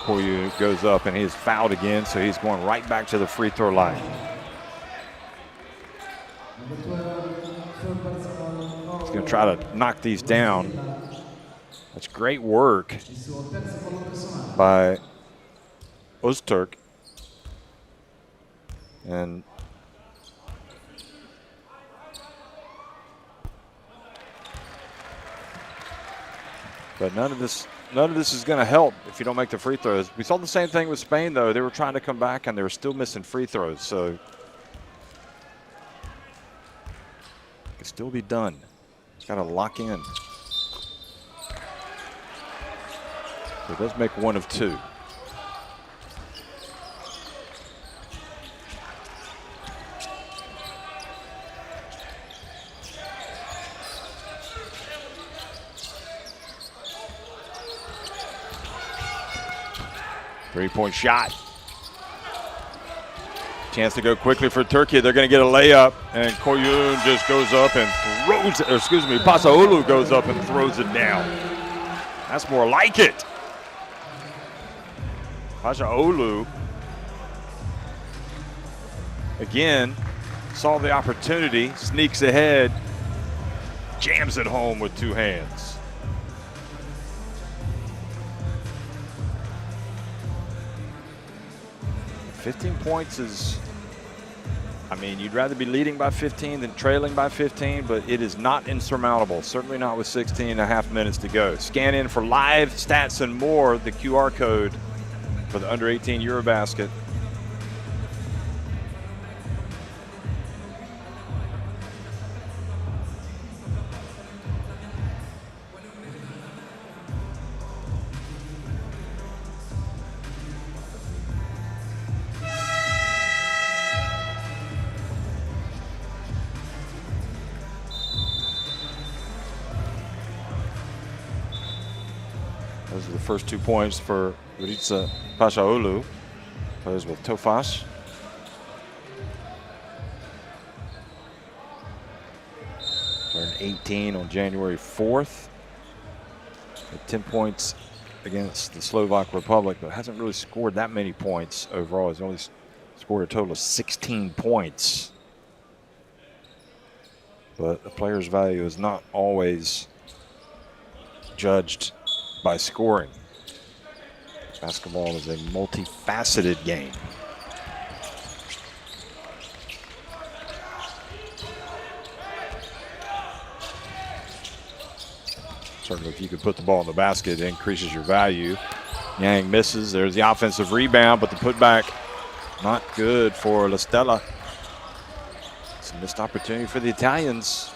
Koyu goes up, and he is fouled again, so he's going right back to the free throw line. He's going to try to knock these down. That's great work by Öztürk. And but none of this is going to help if you don't make the free throws. We saw the same thing with Spain, though. They were trying to come back, and they were still missing free throws. So it can still be done. It's got to lock in. So it does make 1 of 2. Three-point shot. Chance to go quickly for Turkey. They're going to get a layup, and Koyun just goes up and throws it. Or excuse me, Pasaoğlu goes up and throws it down. That's more like it. Pasaoğlu, again, saw the opportunity, sneaks ahead, jams it home with 2 hands. 15 points is, I mean, you'd rather be leading by 15 than trailing by 15, but it is not insurmountable, certainly not with 16 and a half minutes to go. Scan in for live stats and more, the QR code for the under 18 EuroBasket. Those are the first 2 points for Riza Pasaoğlu. Plays with Tofaş. Turned 18 on January 4th. Had 10 points against the Slovak Republic, but hasn't really scored that many points overall. He's only scored a total of 16 points. But the player's value is not always judged by scoring. Basketball is a multifaceted game. Certainly, if you could put the ball in the basket, it increases your value. Yang misses. There's the offensive rebound, but the putback not good for La Stella. It's a missed opportunity for the Italians.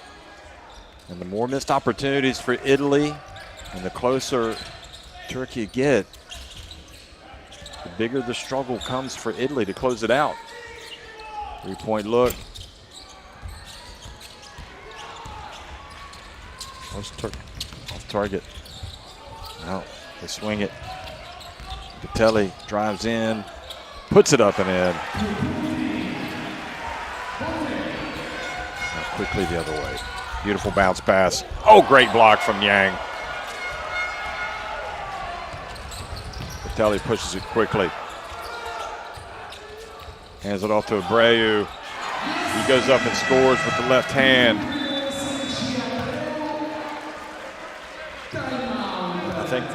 And the more missed opportunities for Italy and the closer Turkey get, the bigger the struggle comes for Italy to close it out. 3-point look. Off target. Now they swing it. Vitelli drives in, puts it up and in. Now quickly the other way. Beautiful bounce pass. Oh, great block from Yang. Vitelli pushes it quickly. Hands it off to Abreu. He goes up and scores with the left hand. I think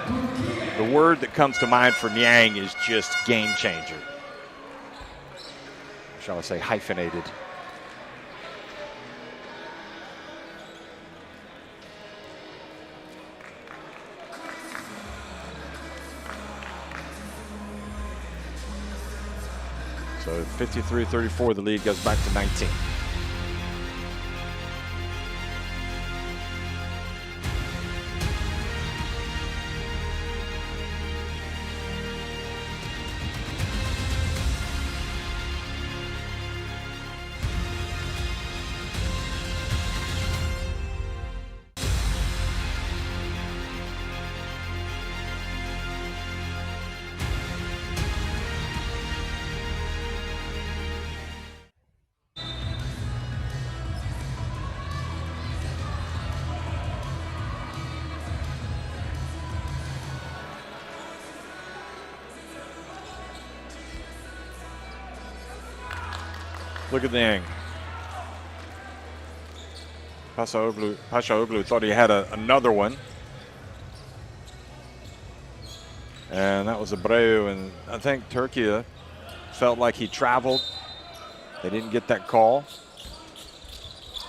the word that comes to mind for Yang is just game changer. Shall I say hyphenated. So 53-34, the lead goes back to 19. Look at the Yang. Pashaoglu thought he had another one. And that was Abreu. And I think Turkey felt like he traveled. They didn't get that call.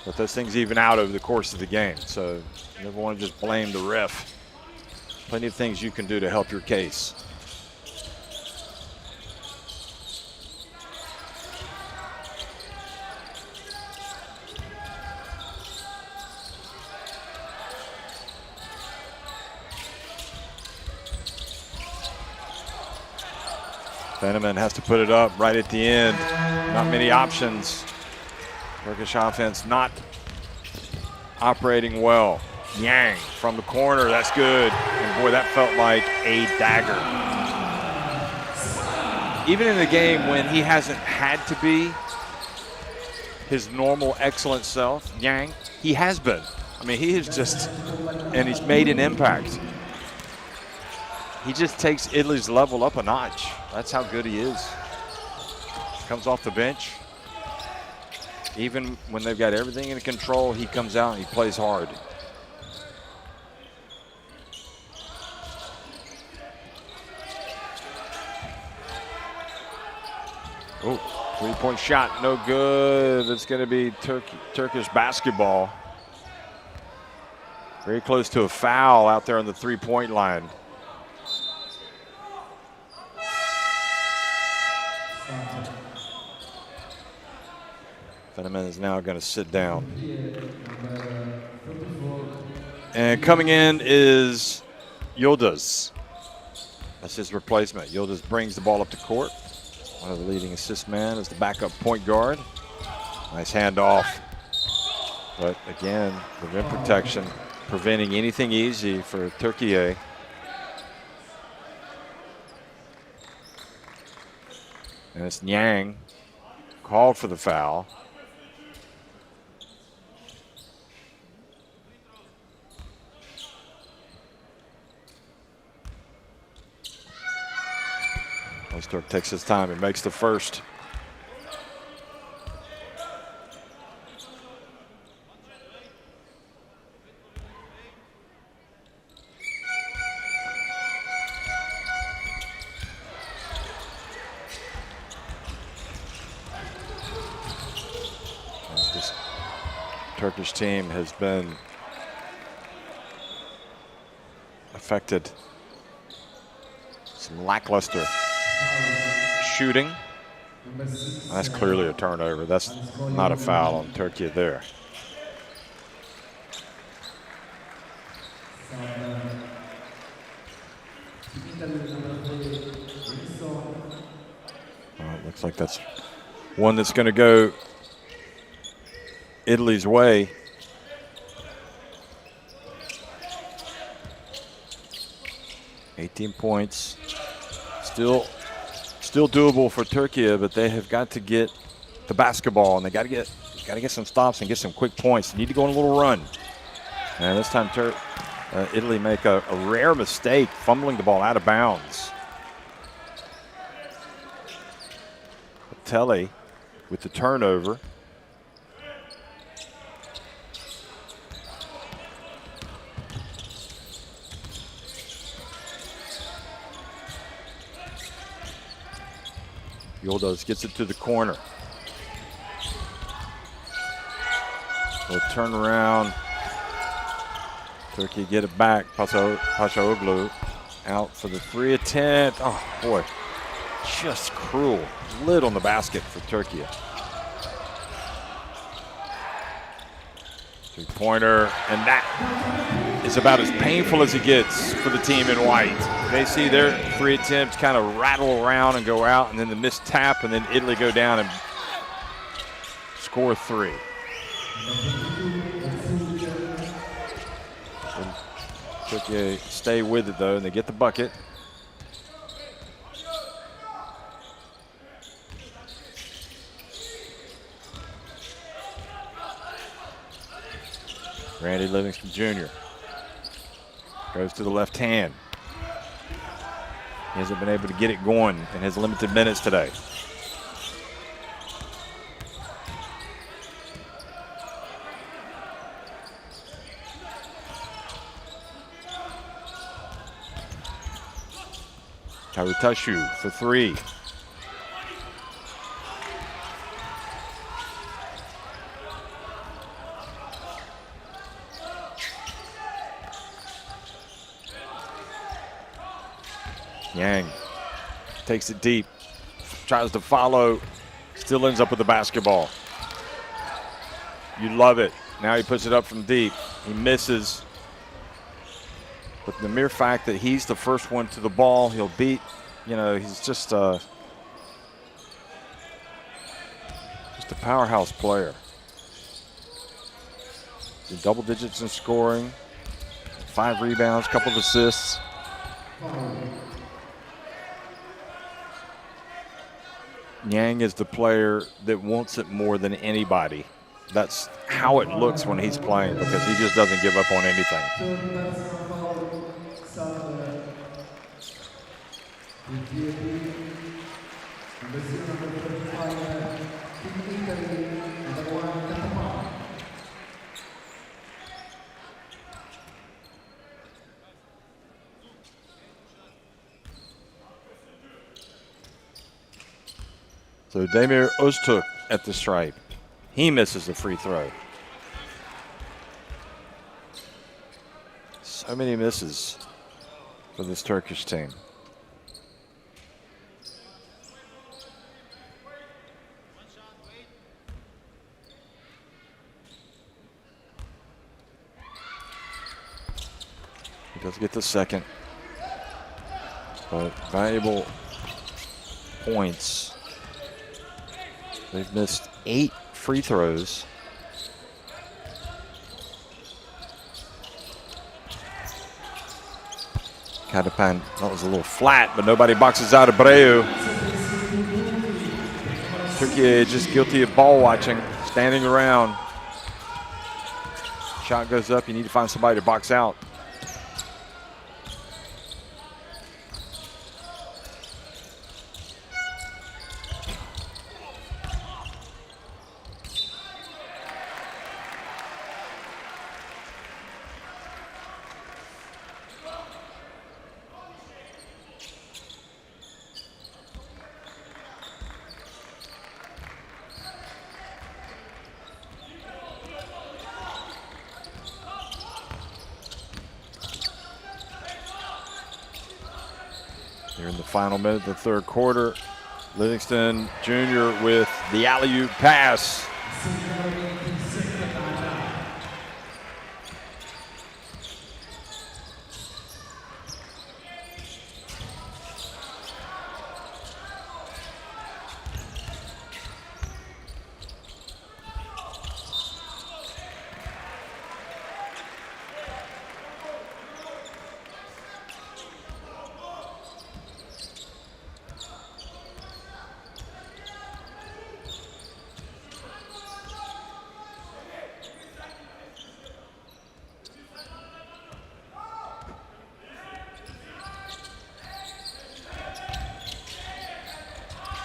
But those things even out over the course of the game. So you never want to just blame the ref. Plenty of things you can do to help your case. Veneman has to put it up right at the end. Not many options. Turkish offense not operating well. Yang from the corner, that's good. And boy, that felt like a dagger. Even in the game when he hasn't had to be his normal excellent self, Yang, he has been. I mean, he is just, and he's made an impact. He just takes Italy's level up a notch. That's how good he is. Comes off the bench. Even when they've got everything in control, he comes out and he plays hard. Oh, three-point shot, no good. It's going to be Turkish basketball. Very close to a foul out there on the three-point line. Veneman is now going to sit down. And coming in is Yildiz. That's his replacement. Yildiz brings the ball up to court. One of the leading assist man is the backup point guard. Nice handoff. But again, the rim protection preventing anything easy for Türkiye. And it's Yang called for the foul. Ostorp takes his time and makes the first. This Turkish team has been affected some lackluster shooting. That's clearly a turnover. That's not a foul on Türkiye there. It looks like that's one that's going to go Italy's way. $18 points. Still doable for Türkiye, but they have got to get the basketball, and they got to get some stops and get some quick points. They need to go on a little run. And this time Italy make a rare mistake, fumbling the ball out of bounds. Italy with the turnover. Yildiz gets it to the corner. We'll turn around. Türkiye get it back. Paşaoglu out for the 3 attempt. Oh, boy. Just cruel. Lid on the basket for Türkiye. Three-pointer, and that is about as painful as it gets for the team in white. They see their 3 attempts kind of rattle around and go out, and then the missed tap, and then Italy go down and score 3. And Türkiye stay with it, though, and they get the bucket. Randy Livingston Jr. goes to the left hand. He hasn't been able to get it going in his limited minutes today. Tarutashu for 3. Yang takes it deep, tries to follow, still ends up with the basketball. You love it. Now he puts it up from deep. He misses. But the mere fact that he's the first one to the ball, he'll beat, he's just a powerhouse player. In double digits in scoring, 5 rebounds, couple of assists. Yang is the player that wants it more than anybody. That's how it looks when he's playing, because he just doesn't give up on anything. So Demir Öztürk at the stripe. He misses the free throw. So many misses for this Turkish team. He does get the second, but valuable points. They've missed 8 free throws. Katapan, that was a little flat, but nobody boxes out Abreu. Türkiye just guilty of ball watching, standing around. Shot goes up, you need to find somebody to box out. Here in the final minute of the third quarter, Livingston Jr. with the alley-oop pass.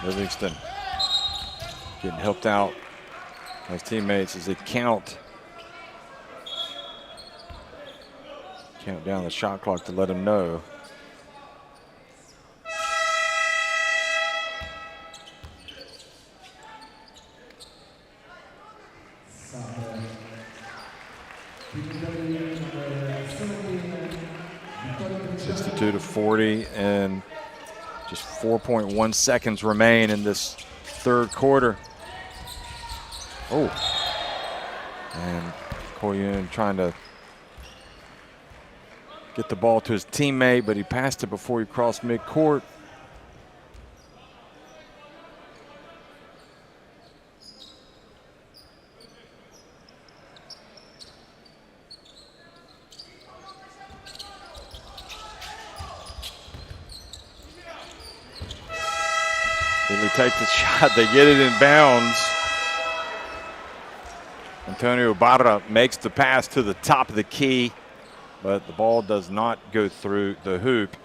Livingston getting helped out by his teammates as they count down the shot clock to let him know. To 40, and just 4.1 seconds remain in this third quarter. Oh, and Koyun trying to get the ball to his teammate, but he passed it before he crossed midcourt. They take the shot, they get it in bounds. Antonio Barra makes the pass to the top of the key, but the ball does not go through the hoop.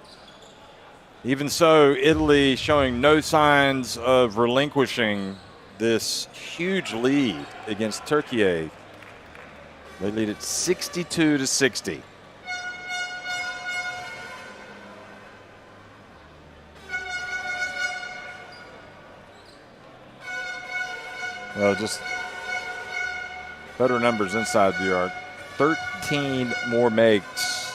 Even so, Italy showing no signs of relinquishing this huge lead against Türkiye. They lead it 62-60. Well, just better numbers inside the arc. 13 more makes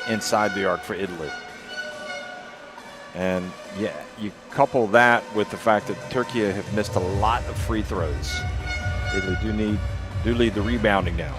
inside the arc for Italy. And yeah, you couple that with the fact that Türkiye have missed a lot of free throws. Italy do lead the rebounding now.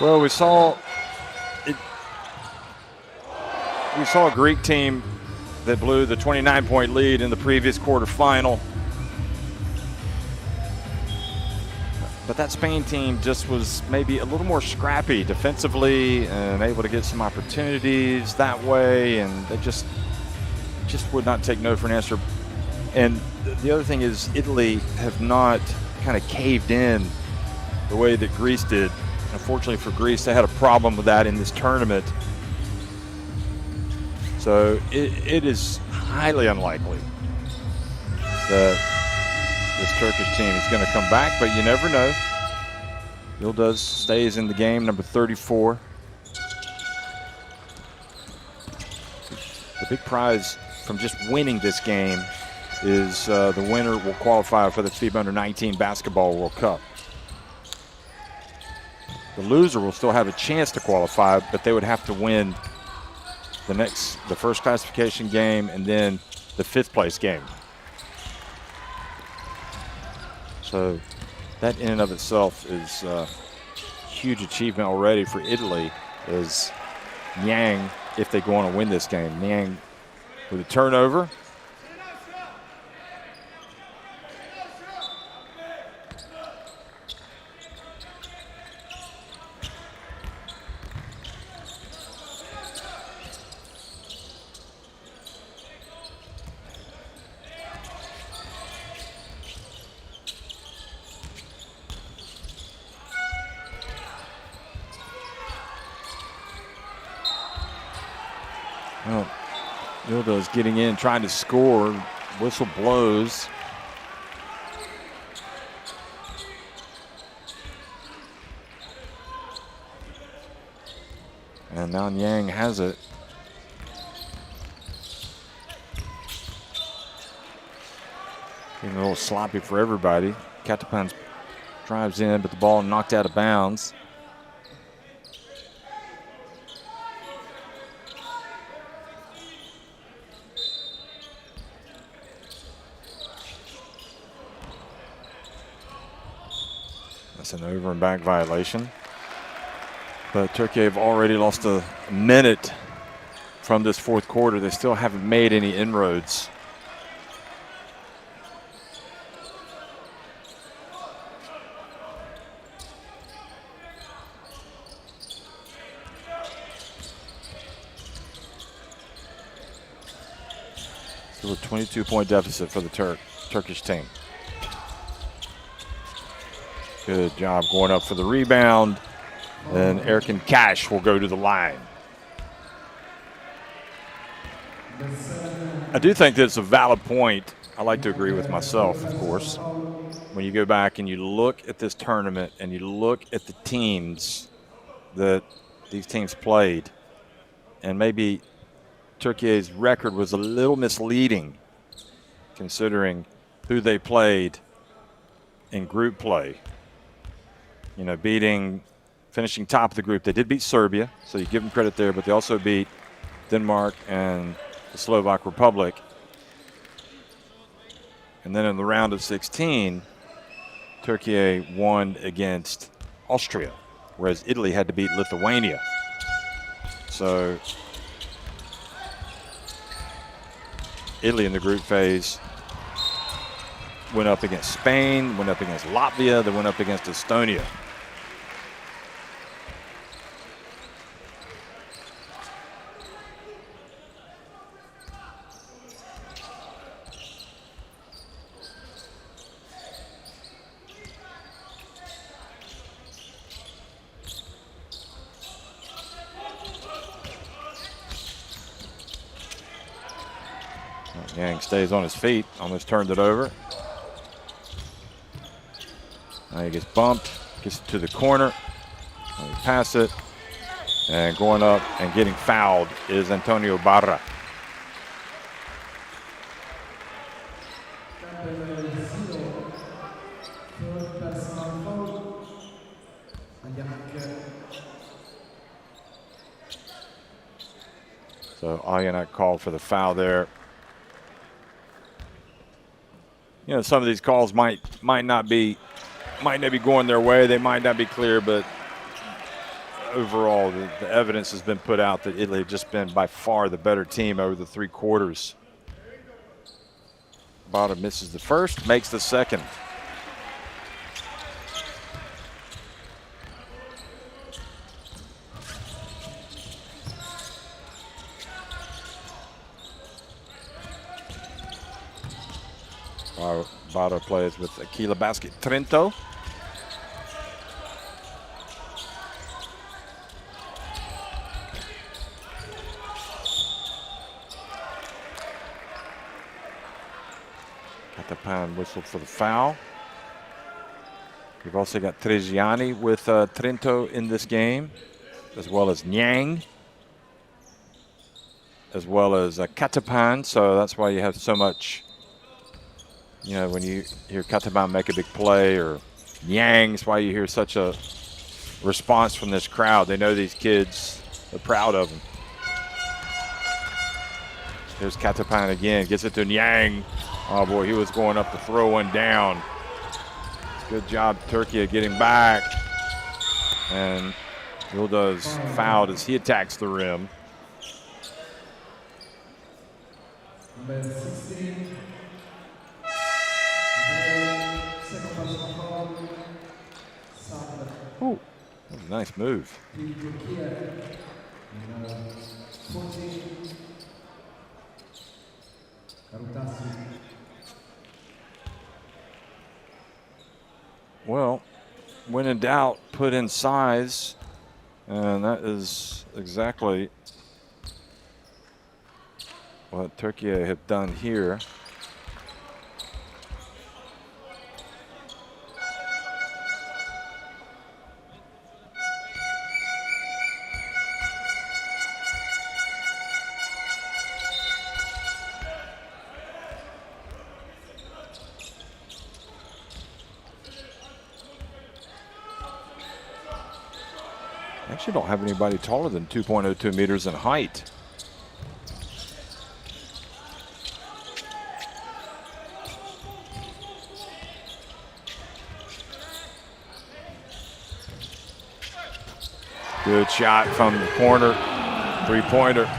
Well, we saw a Greek team that blew the 29-point lead in the previous quarterfinal. But that Spain team just was maybe a little more scrappy defensively and able to get some opportunities that way, and they just would not take no for an answer. And the other thing is Italy have not kind of caved in the way that Greece did. Unfortunately for Greece, they had a problem with that in this tournament. So it is highly unlikely that this Turkish team is going to come back, but you never know. Yildiz stays in the game, number 34. The big prize from just winning this game is the winner will qualify for the FIBA Under-19 Basketball World Cup. The loser will still have a chance to qualify, but they would have to win the first classification game and then the fifth place game. So that in and of itself is a huge achievement already for Italy, as Niang, if they go on to win this game. Niang with a turnover. Yildiz getting in, trying to score. Whistle blows. And now Yang has it. Getting a little sloppy for everybody. Katapan drives in, but the ball knocked out of bounds. That's an over and back violation. But Turkey have already lost a minute from this fourth quarter. They still haven't made any inroads. Still a 22-point deficit for the Turkish team. Good job going up for the rebound. And Erkin Cash will go to the line. I do think that's a valid point. I like to agree with myself, of course. When you go back and you look at this tournament and you look at the teams that these teams played, and maybe Turkey's record was a little misleading considering who they played in group play. You know, finishing top of the group. They did beat Serbia, so you give them credit there, but they also beat Denmark and the Slovak Republic. And then in the round of 16, Turkey won against Austria, whereas Italy had to beat Lithuania. So Italy in the group phase went up against Spain, went up against Latvia, they went up against Estonia. Yang stays on his feet, almost turned it over. Now he gets bumped, gets to the corner, pass it, and going up and getting fouled is Antonio Barra. So Alyanak called for the foul there. You know, some of these calls might not be going their way. They might not be clear, but overall, the evidence has been put out that Italy have just been by far the better team over the three quarters. Barra misses the first, makes the second. Barra plays with EuroBasket Trento. Katapan whistled for the foul. We've also got Tregiani with Trento in this game, as well as Nyang, as well as Katapan. So that's why you have so much. You know, when you hear Katapan make a big play, or Yang, that's why you hear such a response from this crowd. They know these kids are proud of them. Here's Katapan again, gets it to Yang. Oh boy, he was going up to throw one down. Good job, Turkey, getting back. And Yildiz fouled as he attacks the rim. Ooh, that was a nice move. Well, when in doubt, put in size, and that is exactly what Turkey have done here. Actually don't have anybody taller than 2.02 meters in height. Good shot from the corner, three-pointer.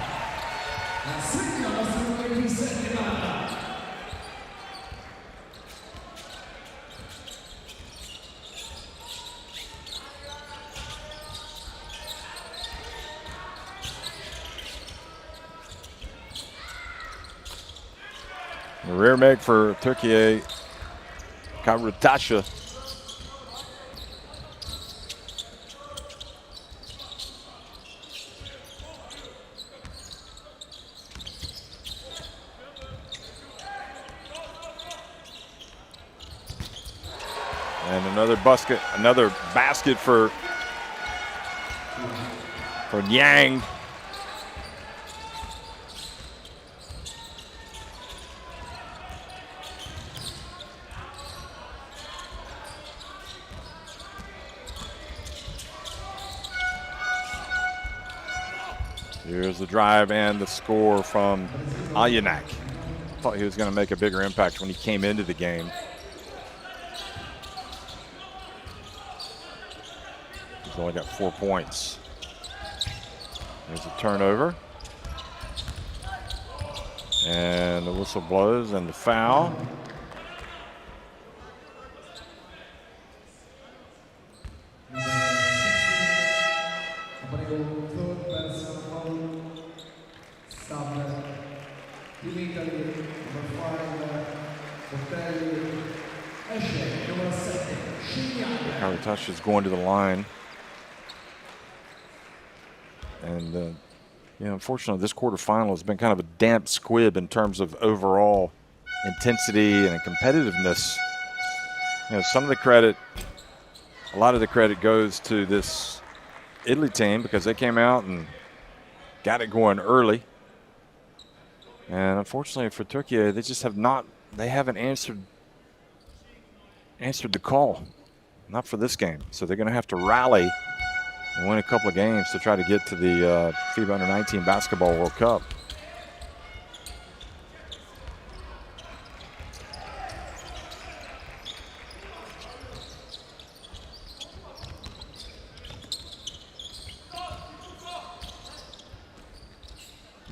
The rear make for Türkiye, Karatasha. And another basket for Yang. Here's the drive and the score from Alyanak. Thought he was going to make a bigger impact when he came into the game. He's only got 4 points. There's a turnover. And the whistle blows and the foul. Touch is going to the line, and you know, unfortunately, this quarterfinal has been kind of a damp squib in terms of overall intensity and competitiveness. You know, a lot of the credit goes to this Italy team because they came out and got it going early, and unfortunately for Turkey, they just haven't answered the call. Not for this game. So they're going to have to rally and win a couple of games to try to get to the FIBA U18 Basketball World Cup.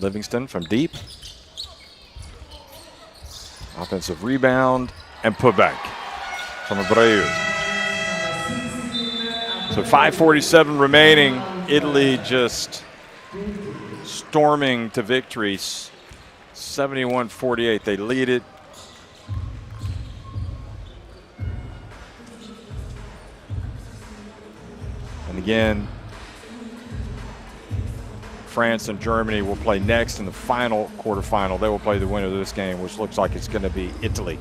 Livingston from deep. Offensive rebound and putback from Abreu. So 5:47 remaining. Italy just storming to victories. 71-48. They lead it. And again, France and Germany will play next in the final quarterfinal. They will play the winner of this game, which looks like it's going to be Italy.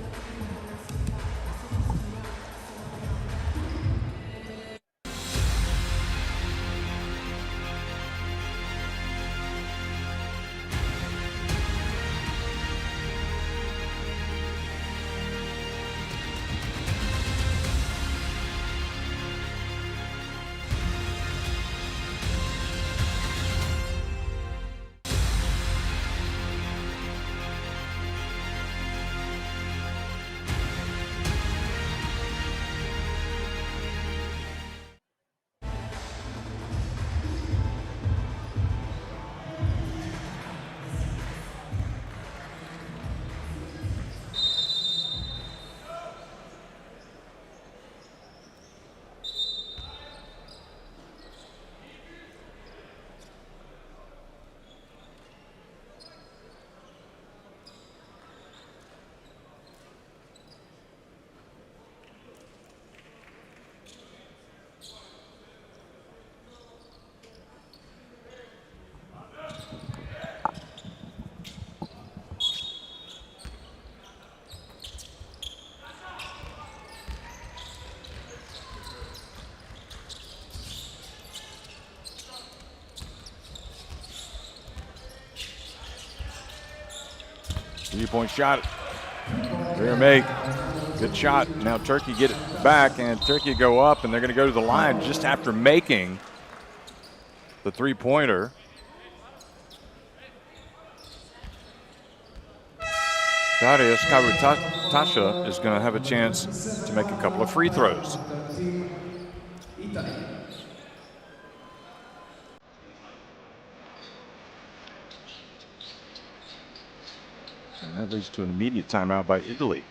Three-point shot. Rear make. Good shot. Now Turkey get it back, and Turkey go up, and they're going to go to the line just after making the three-pointer. Darius Karutasha is going to have a chance to make a couple of free throws. And that leads to an immediate timeout by Italy.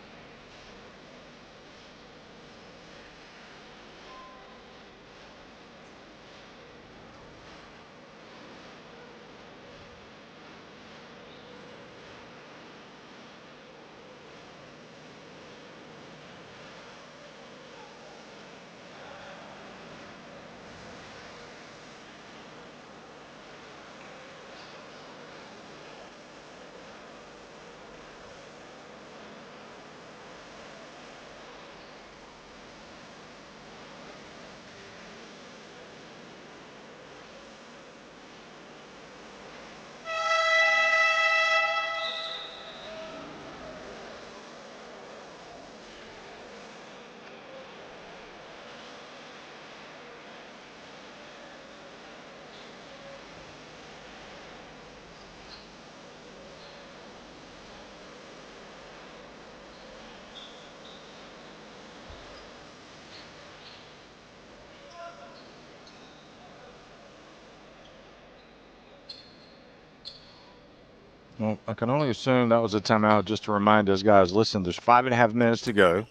Well, I can only assume that was a timeout just to remind us guys, listen, there's 5.5 minutes to go.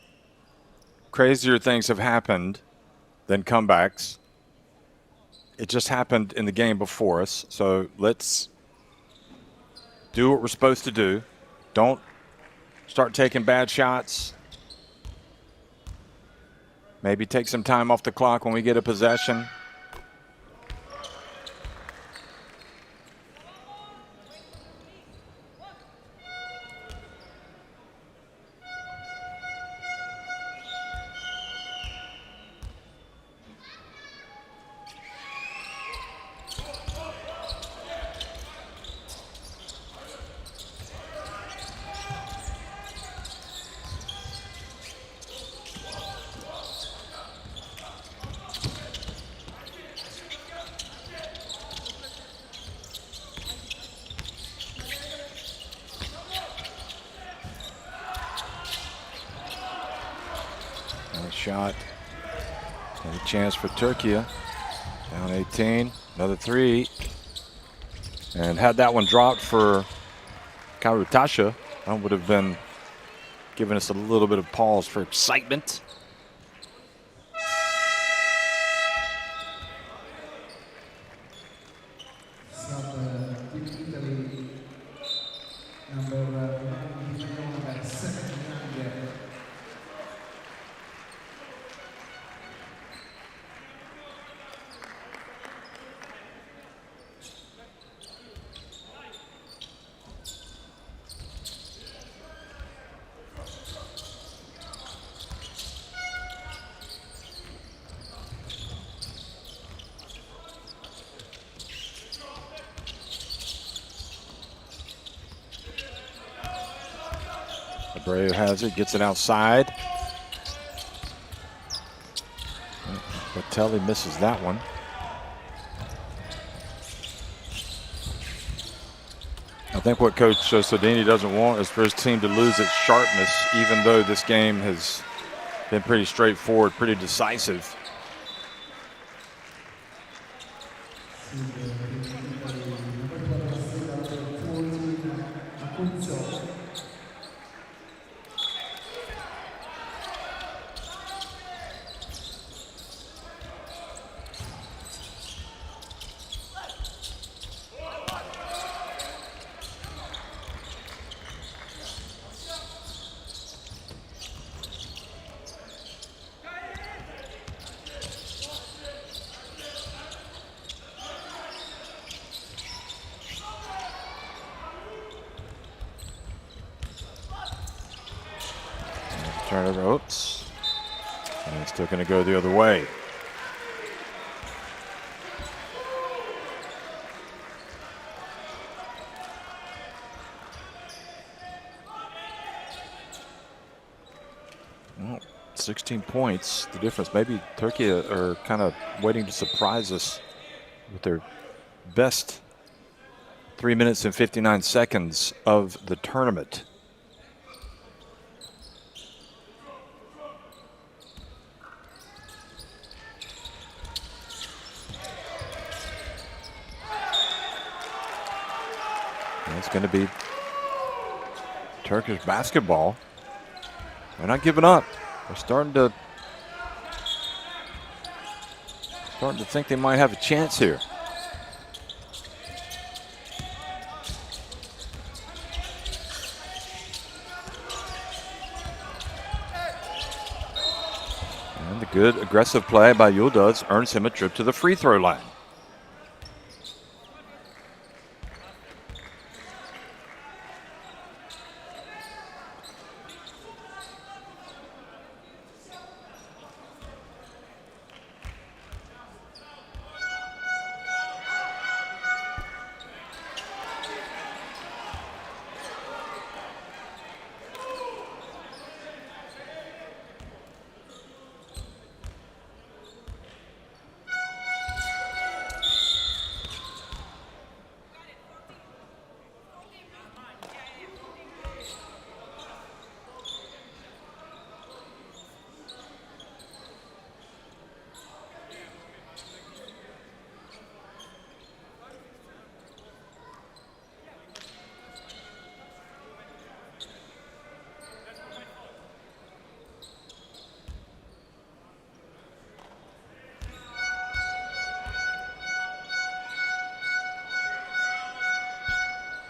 Crazier things have happened than comebacks. It just happened in the game before us. So let's do what we're supposed to do. Don't start taking bad shots. Maybe take some time off the clock when we get a possession. Shot. And a chance for Turkey. Down 18. Another three. And had that one dropped for Karutasha, that would have been giving us a little bit of pause for excitement. Abreu has it, gets it outside. But Telly misses that one. I think what Coach Sodini doesn't want is for his team to lose its sharpness, even though this game has been pretty straightforward, pretty decisive. Turnover, oops. And it's still going to go the other way. Well, 16 points, the difference. Maybe Turkey are kind of waiting to surprise us with their best 3 minutes and 59 seconds of the tournament. And it's going to be Turkish basketball. They're not giving up. They're starting to think they might have a chance here. And the good aggressive play by Yıldız earns him a trip to the free throw line.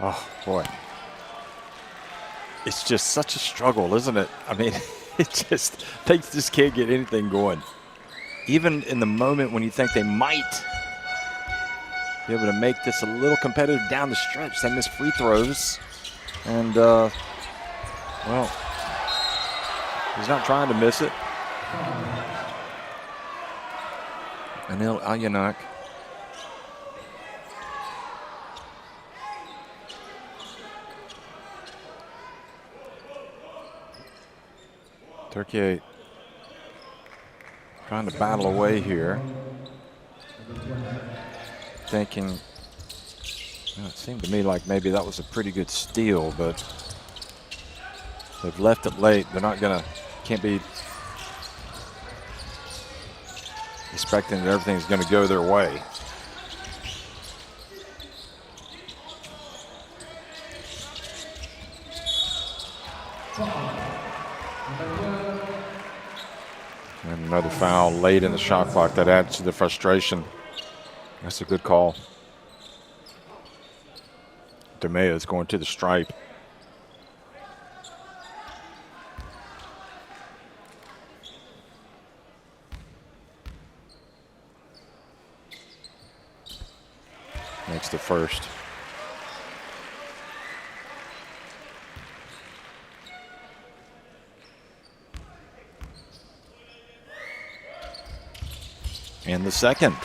Oh, boy. It's just such a struggle, isn't it? I mean, they just can't get anything going. Even in the moment when you think they might be able to make this a little competitive down the stretch, they miss free throws. And, well, he's not trying to miss it. Anil Alyanak. Turkey trying to battle away here. Thinking, well, it seemed to me like maybe that was a pretty good steal, but they've left it late. They're not can't be expecting that everything's gonna go their way. And another foul late in the shot clock that adds to the frustration. That's a good call. DeMea is going to the stripe. Makes the first. And the second.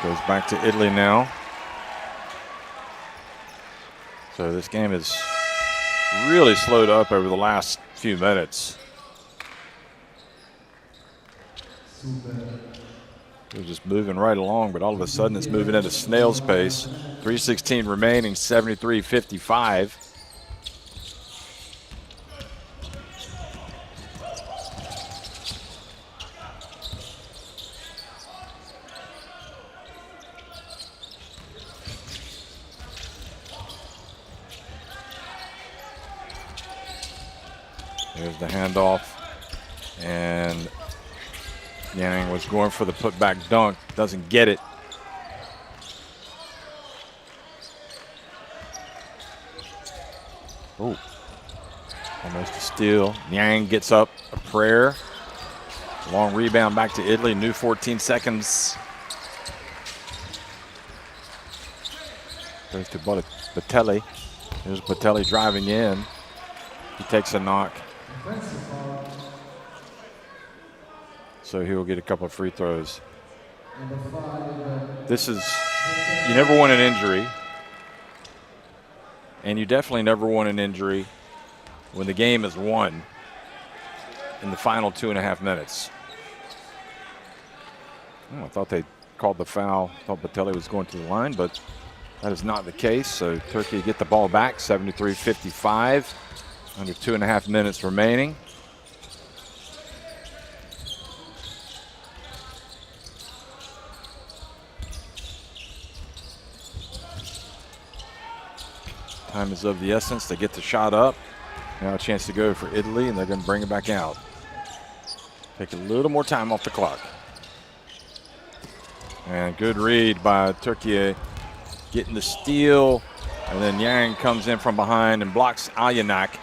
Goes back to Italy now. So this game is really slowed up over the last few minutes. It was just moving right along, but all of a sudden it's moving at a snail's pace. 3:16 remaining, 73-55. There's the handoff, and Yang was going for the putback dunk, doesn't get it. Oh, almost a steal. Yang gets up, a prayer. Long rebound back to Italy, new 14 seconds. Goes to Batelli. There's Batelli driving in. He takes a knock. so he'll get a couple of free throws. This is, you never want an injury, and you definitely never want an injury when the game is won in the final 2.5 minutes. Oh, I thought they called the foul. I thought Batelli was going to the line, but that is not the case. So Turkey get the ball back, 73-55, under 2.5 minutes remaining. Time is of the essence. They get the shot up. Now a chance to go for Italy, and they're going to bring it back out. Take a little more time off the clock. And good read by Türkiye, getting the steal, and then Yang comes in from behind and blocks Alyanak.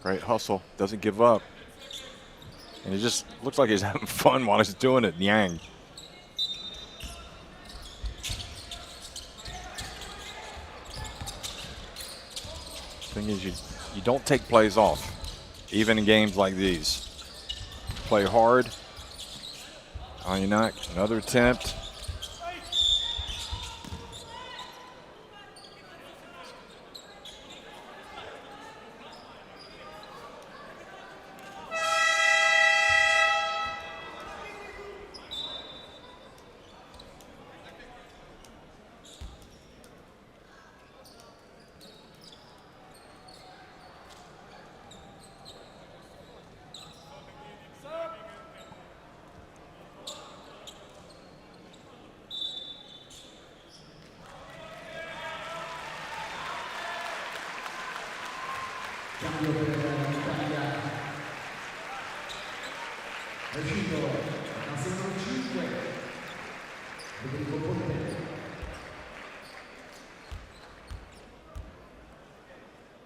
Great hustle, doesn't give up. And it just looks like he's having fun while he's doing it, Yang. Thing is, you don't take plays off, even in games like these. Play hard. Alyanak, another attempt. Cambio per l'Italia. Recito, la seconda 5. Federico Ponte.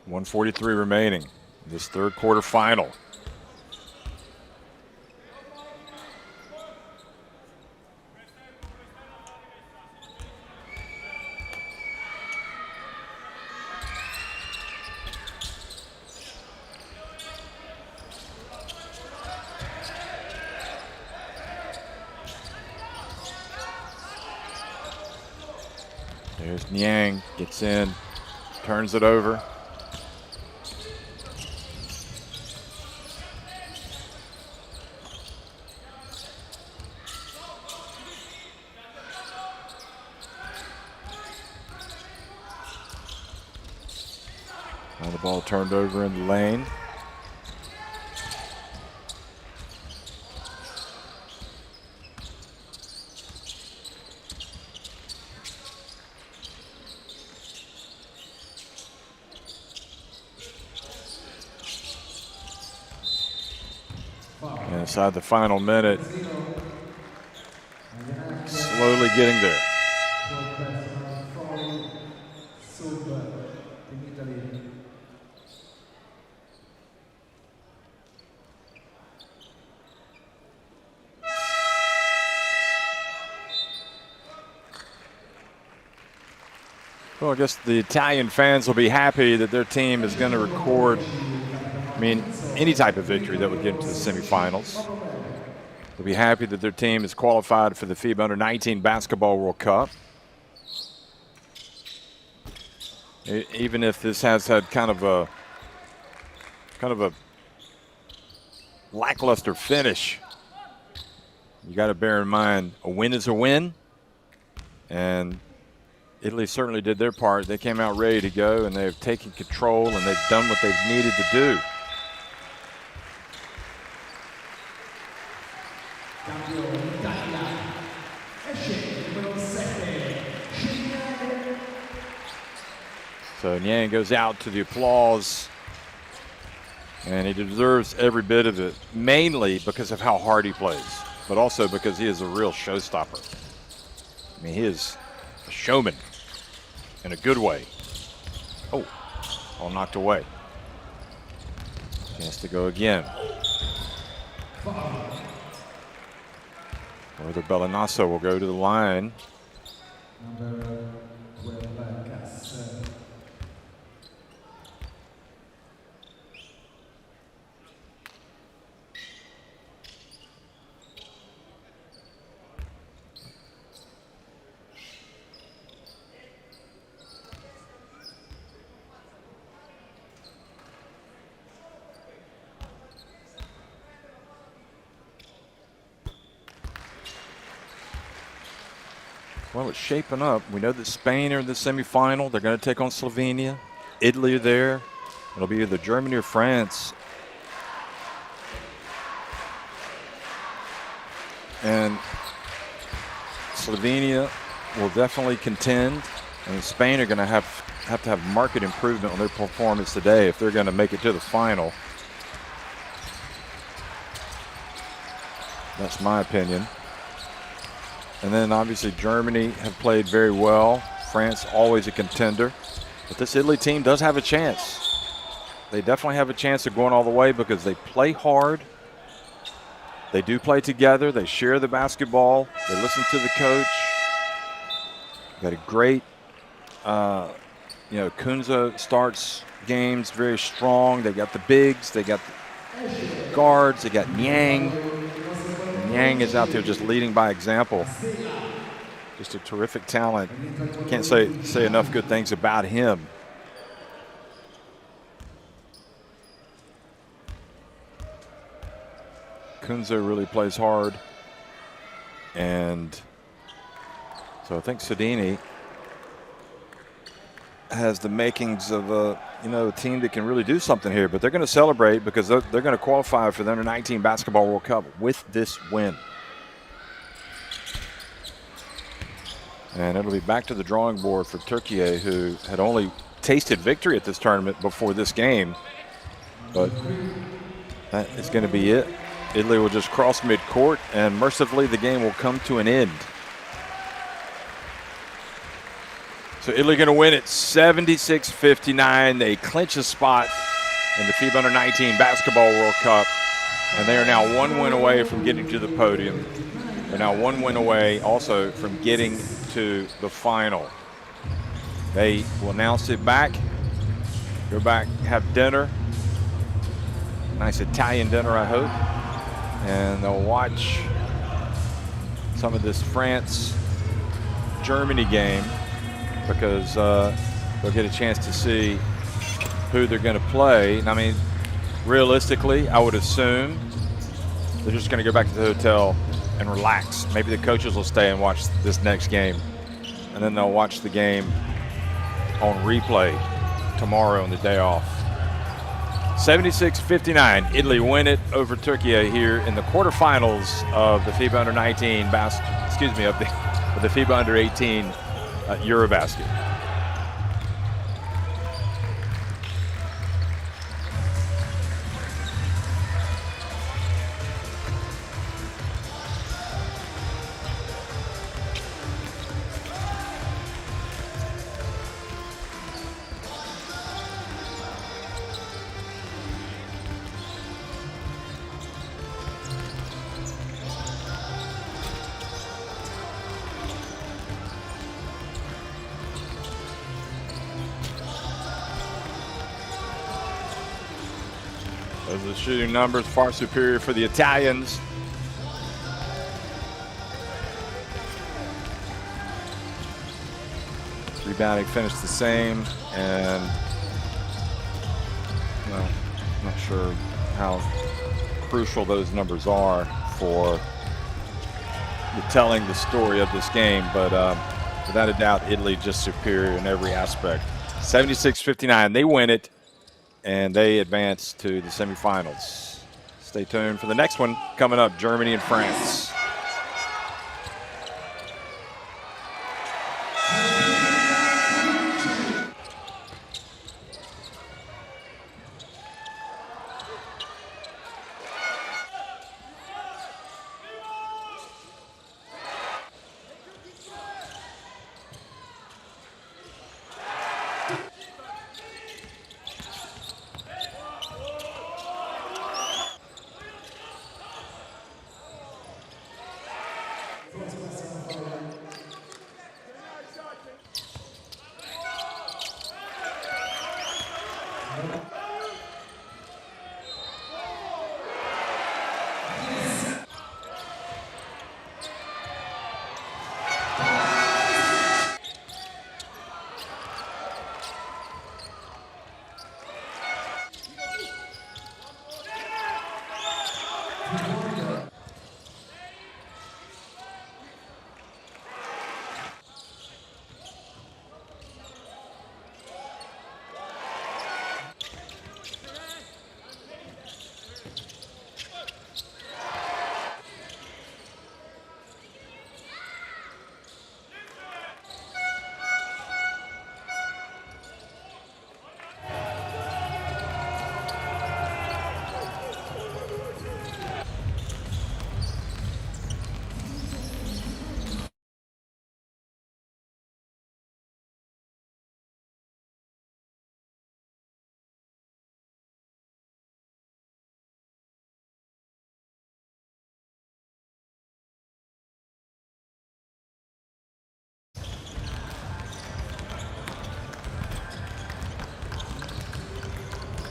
1:43 remaining. This third quarter final. There's Niang, gets in, turns it over. Now the ball turned over in the lane. Inside the final minute, slowly getting there. Well, I guess the Italian fans will be happy that their team is going to record, any type of victory that would get them to the semifinals. They'll be happy that their team is qualified for the FIBA U18 Basketball World Cup. Even if this has had kind of a lackluster finish, you got to bear in mind a win is a win, and Italy certainly did their part. They came out ready to go, and they've taken control, and they've done what they've needed to do. So Niang goes out to the applause, and he deserves every bit of it, mainly because of how hard he plays, but also because he is a real showstopper. He is a showman in a good way. Oh, all knocked away. Chance to go again. Whether Bellinasso will go to the line. Well, it's shaping up. We know that Spain are in the semifinal. They're going to take on Slovenia. Italy are there. It'll be either Germany or France. And Slovenia will definitely contend. And Spain are going to have to have marked improvement on their performance today if they're going to make it to the final. That's my opinion. And then obviously Germany have played very well. France always a contender. But this Italy team does have a chance. They definitely have a chance of going all the way because they play hard. They do play together. They share the basketball. They listen to the coach. Got a great, Kunze starts games very strong. They got the bigs. They got the guards. They got Niang. Niang is out there just leading by example. Just a terrific talent. Can't say enough good things about him. Kunze really plays hard. And so I think Sedini has the makings of a team that can really do something here. But they're going to celebrate because they're going to qualify for the Under-19 Basketball World Cup with this win. And it'll be back to the drawing board for Türkiye, who had only tasted victory at this tournament before this game. But that is going to be it. Italy will just cross midcourt, and mercifully the game will come to an end. So Italy going to win it 76-59. They clinch a spot in the FIBA Under-19 Basketball World Cup, and they are now one win away from getting to the podium. They're now one win away also from getting to the final. They will now sit back, go back, have dinner. Nice Italian dinner, I hope. And they'll watch some of this France-Germany game because they'll get a chance to see who they're going to play. And I mean, realistically, I would assume they're just going to go back to the hotel and relax. Maybe the coaches will stay and watch this next game. And then they'll watch the game on replay tomorrow on the day off. 76-59, Italy win it over Türkiye here in the quarterfinals of the FIBA Under-19 of the FIBA Under-18 EuroBasket. Those are the shooting numbers, far superior for the Italians. Rebounding finished the same, and well, I'm not sure how crucial those numbers are for telling the story of this game, but without a doubt, Italy just superior in every aspect. 76-59, they win it. And they advance to the semifinals. Stay tuned for the next one coming up, Germany and France.